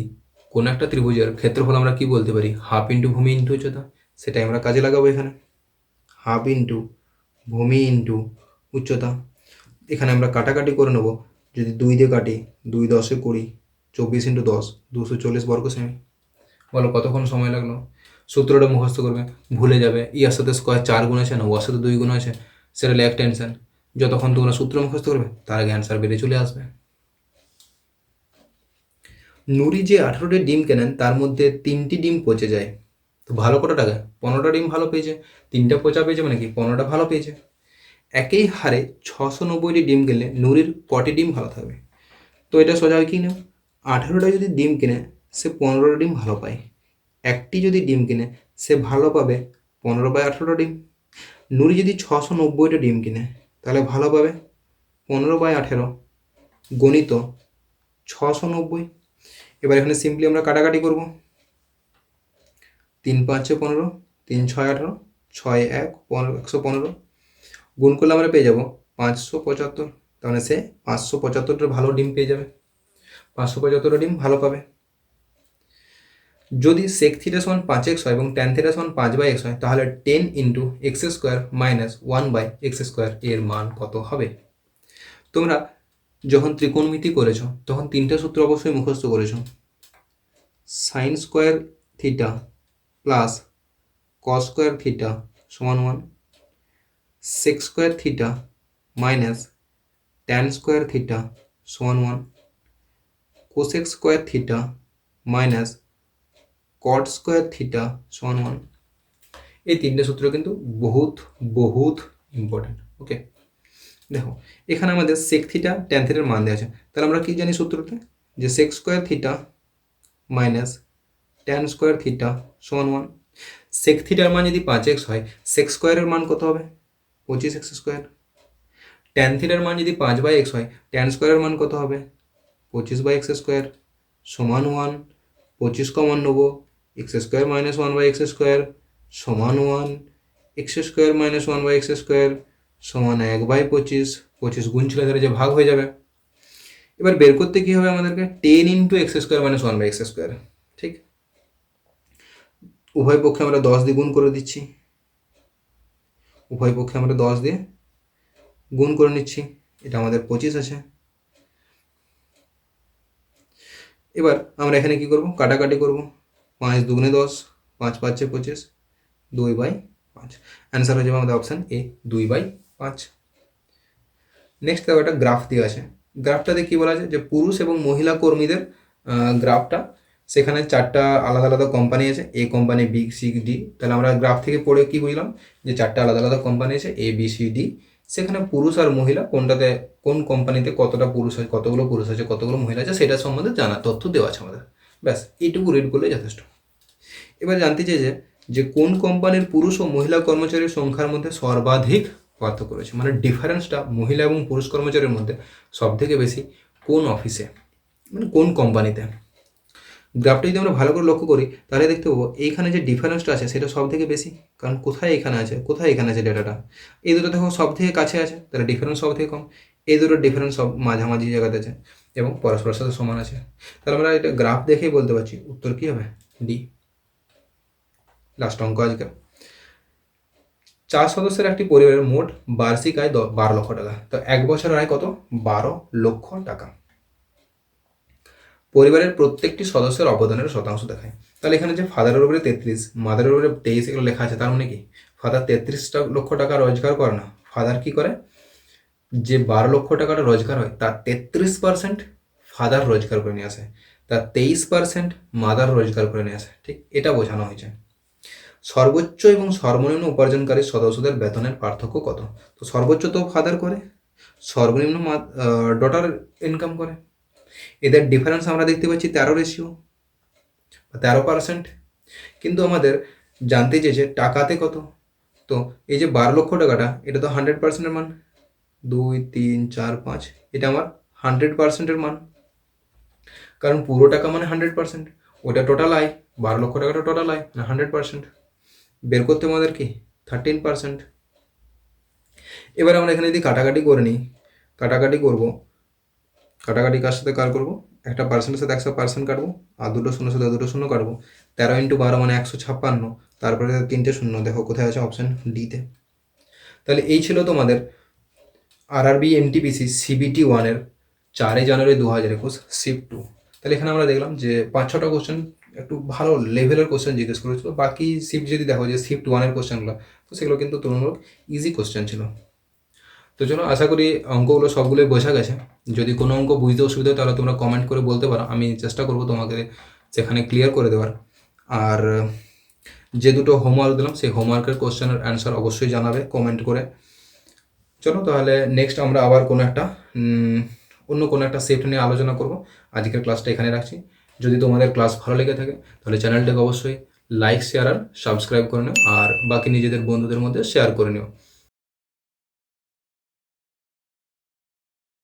Speaker 1: কোনো একটা ত্রিভুজের ক্ষেত্রফল আমরা কি বলতে পারি, হাফ ইন্টু ভূমি ইন্টু উচ্চতা। সেটাই আমরা কাজে লাগাবো এখানে, হাফ ইন্টু ভূমি ইন্টু উচ্চতা। এখানে আমরা কাটাকাটি করে নেবো, যদি 2 দিয়ে কাটি, 2 10 20, 24 ইন্টু 10 240 বর্গ সেমি। বলো কতক্ষণ সময় লাগলো? সূত্রটা মুখস্থ করবে, ভুলে যাবে। ইয়ার সাথে স্কোয়ার 4 গুণ আছে না, ওয়ার সাথে 2 গুণ আছে, সেটা লেগ টেনশন। যতক্ষণ তোমরা সূত্র মুখস্থ করবে তার আগে অ্যান্সার বেরিয়ে চলে আসবে। নুরি যে 18টি ডিম কেনেন তার মধ্যে 3টি ডিম পচে যায়, তো ভালো কত টাকা? 15টা ডিম ভালো পেয়েছে, 3টা পচা পেয়েছে, মানে কি 15টা ভালো পেয়েছে। একই হারে 690টি ডিম কিনলে নুরির কটি ডিম ভালো থাকবে? তো এটা সোজা কি না, 18টা যদি ডিম কিনে সে 15টা ডিম ভালো পায়, একটি যদি ডিম কিনে সে ভালো পাবে 15/18 ডিম। নুরি যদি 690টা ডিম কিনে তাহলে ভালো পাবে 15/18 গণিত 690। এবার এখানে সিম্পলি আমরা কাটাকাটি করব, 3 5 15, 3 6 18, 6 1 15, 115, গুণ করলে আমরা পেয়ে যাব 575। তার মানে সে 575টা ভালো ডিম পেয়ে যাবে, 575টা ডিম ভালো পাবে। যদি sec থিটা সমান 5x হয় এবং tan থিটা সমান 5/x হয় তাহলে 10 into x square minus 1/x square এর মান কত হবে? তোমরা যখন ত্রিকোণমিতি করেছো তখন 3টে সূত্র অবশ্যই মুখস্থ করেছো। Sine square theta plus cos square theta সমান 1, sec square theta minus tan square theta সমান 1, cosec square theta minus cot square theta সমান 1। এই 3টে সূত্র কিন্তু বহুত বহুত ইম্পর্টেন্ট। ওকে, দেখো এখানে আমাদের সেক থিটা ট্যান থিটার মান দেওয়া আছে, তাহলে আমরা কি জানি সূত্রটা, যে sec square theta minus tan square theta সমান 1। সেক থিটার মান যদি 5x হয়, সেক স্কোয়ারের মান কত হবে? 25x square. ট্যান থিটার মান যদি 5/x হয়, ট্যান স্কোয়ারের মান কত হবে? 25/x স্কোয়ার সমান 1। 25 কমন নেবো, x square minus 1/x square সমান 1, x square minus 1/x square সমান 1/25। 25 গুণ ছিল ধরে যে ভাগ হয়ে যাবে। এবার বের করতে কী হবে আমাদেরকে? 10 into x square minus 1/x square. ঠিক, উভয় পক্ষে আমরা 10 দিয়ে গুণ করে দিচ্ছি, উভয় পক্ষে আমরা 10 দিয়ে গুণ করে নিচ্ছি, এটা আমাদের 25 আছে। এবার আমরা এখানে কি করব? কাটাকাটি করব, 5 দুগুণে 10, 5 5 25, 2/5। অ্যান্সার হয়ে যাবে আমাদের অপশান এ, 2/5। নেক্সট দেখো একটা গ্রাফ দেওয়া আছে, গ্রাফটাতে কি বলা আছে, যে পুরুষ এবং মহিলা কর্মীদের গ্রাফটা, সেখানে 4টা আলাদা আলাদা কোম্পানি আছে, a company, B, C, D. তাহলে আমরা গ্রাফ থেকে পড়ে কি বুঝলাম, যে 4টা আলাদা আলাদা কোম্পানি আছে, এ, বি, সি, ডি। সেখানে পুরুষ আর মহিলা কোনটাতে, কোন কোম্পানিতে কতটা পুরুষ আছে, কতগুলো পুরুষ আছে, কতগুলো মহিলা আছে, সেটা সম্বন্ধে জানা তথ্য দেওয়া আছে আমাদের। ব্যাস এইটুকু রিড করলে যথেষ্ট। এবার জানতে চাই যে কোন কোম্পানির পুরুষ ও মহিলা কর্মচারীর সংখ্যার মধ্যে সর্বাধিক পার্থক্য রয়েছে, মানে ডিফারেন্সটা মহিলা এবং পুরুষ কর্মচারীর মধ্যে সব থেকে বেশি কোন অফিসে, মানে কোন কোম্পানিতে। গ্রাফটা যদি আমরা ভালো করে লক্ষ্য করি তাহলে দেখতে পাবো এইখানে যে ডিফারেন্সটা আছে সেটা সব থেকে বেশি, কারণ কোথায় এখানে আছে, কোথায় এখানে আছে ডেটাটা, এই দুটো দেখো সব থেকে কাছে আছে, তাহলে ডিফারেন্স সব থেকে কম। এই দুটোর ডিফারেন্স সব মাঝামাঝি জায়গাতে আছে এবং পরস্পরের সাথে সমান আছে। তাহলে আমরা এটা গ্রাফ দেখেই বলতে পারছি উত্তর কী হবে, ডি। লাস্ট অঙ্ক আজকে, 4 সদস্যের একটি পরিবারের মোট বার্ষিক আয় 12 লক্ষ টাকা। তো 1 বছরের আয় কত? 12 লক্ষ টাকা। পরিবারের প্রত্যেকটি সদস্যের অবদানের শতাংশ দেখায়। তাহলে এখানে যে ফাদারের উপরে 33, মাদারের উপরে 23 এগুলো লেখা আছে, তার মানে কি ফাদার 33 লক্ষ টাকা রোজগার করে না, ফাদার কি করে, যে 12 লক্ষ টাকাটা রোজগার হয় তার 33% ফাদার রোজগার করে নিয়ে আসে, তার 23% মাদার রোজগার করে নিয়ে আসে। ঠিক, এটা বোঝানো হয়েছে। সর্বোচ্চ এবং সর্বনিম্ন উপার্জনকারী সদস্যদের বেতনের পার্থক্য কত? তো সর্বোচ্চ তো ফাদার করে, সর্বনিম্ন ডটার ইনকাম করে। এদের ডিফারেন্স আমরা দেখতে পাচ্ছি 13%। কিন্তু আমাদের জানতে চেয়েছে টাকাতে কত। তো এই যে 12 লক্ষ টাকাটা, এটা তো 100%-এর মান, 2 3 4 5, এটা আমার 100%-এর মান, কারণ পুরো টাকা মানে 100%, ওটা টোটাল আয়, 12 লক্ষ টাকাটা টোটাল আয় না 100%। বের করতে আমাদের কি 13%। এবার আমরা এখানে যদি কাটাকাটি করে নিই, কাটাকাটি করবো, কাটাকাটি কার সাথে কার করবো, একটা পার্সেন্টের সাথে 100% কাটবো, আর দুটো শূন্যের সাথে দুটো শূন্য কাটবো। 13 × 12 মানে 156, তারপরে 3টে শূন্য, দেখো কোথায় আছে, অপশান ডিতে। তাহলে এই ছিল তোমাদের আরআরবি এনটিপিসি সিবিটি 1-এর 4 জানুয়ারি 2021 শিফট 2। তাহলে এখানে আমরা দেখলাম যে 5-6টা কোশ্চেন একটু ভালো লেভেলের কোশ্চেন জিজ্ঞেস করেছিল। বাকি শিফট যদি দেখো যে শিফট 1-এর কোশ্চেনগুলো, তো সেগুলো কিন্তু তুলনামূলক ইজি কোশ্চেন ছিল। তো চলো, আশা করি অঙ্কগুলো সবগুলোই বোঝা গেছে। যদি কোনো অঙ্ক বুঝতে অসুবিধা হয় তাহলে তোমরা কমেন্ট করে বলতে পারো, আমি চেষ্টা করবো তোমাকে সেখানে ক্লিয়ার করে দেওয়ার। আর যে দুটো হোমওয়ার্ক দিলাম সেই হোমওয়ার্কের কোশ্চেনের অ্যান্সার অবশ্যই জানাবে কমেন্ট করে। চলো তাহলে নেক্সট আমরা আবার কোনো একটা অন্য কোনো একটা শিফট নিয়ে আলোচনা করব। আজকের ক্লাসটা এখানে রাখছি। যদি তোমাদের ক্লাস ভালো লেগে থাকে তাহলে চ্যানেলটাকে অবশ্যই লাইক, শেয়ার আর সাবস্ক্রাইব করে নিও, আর বাকি নিজেদের বন্ধুদের মধ্যে শেয়ার করে নিও।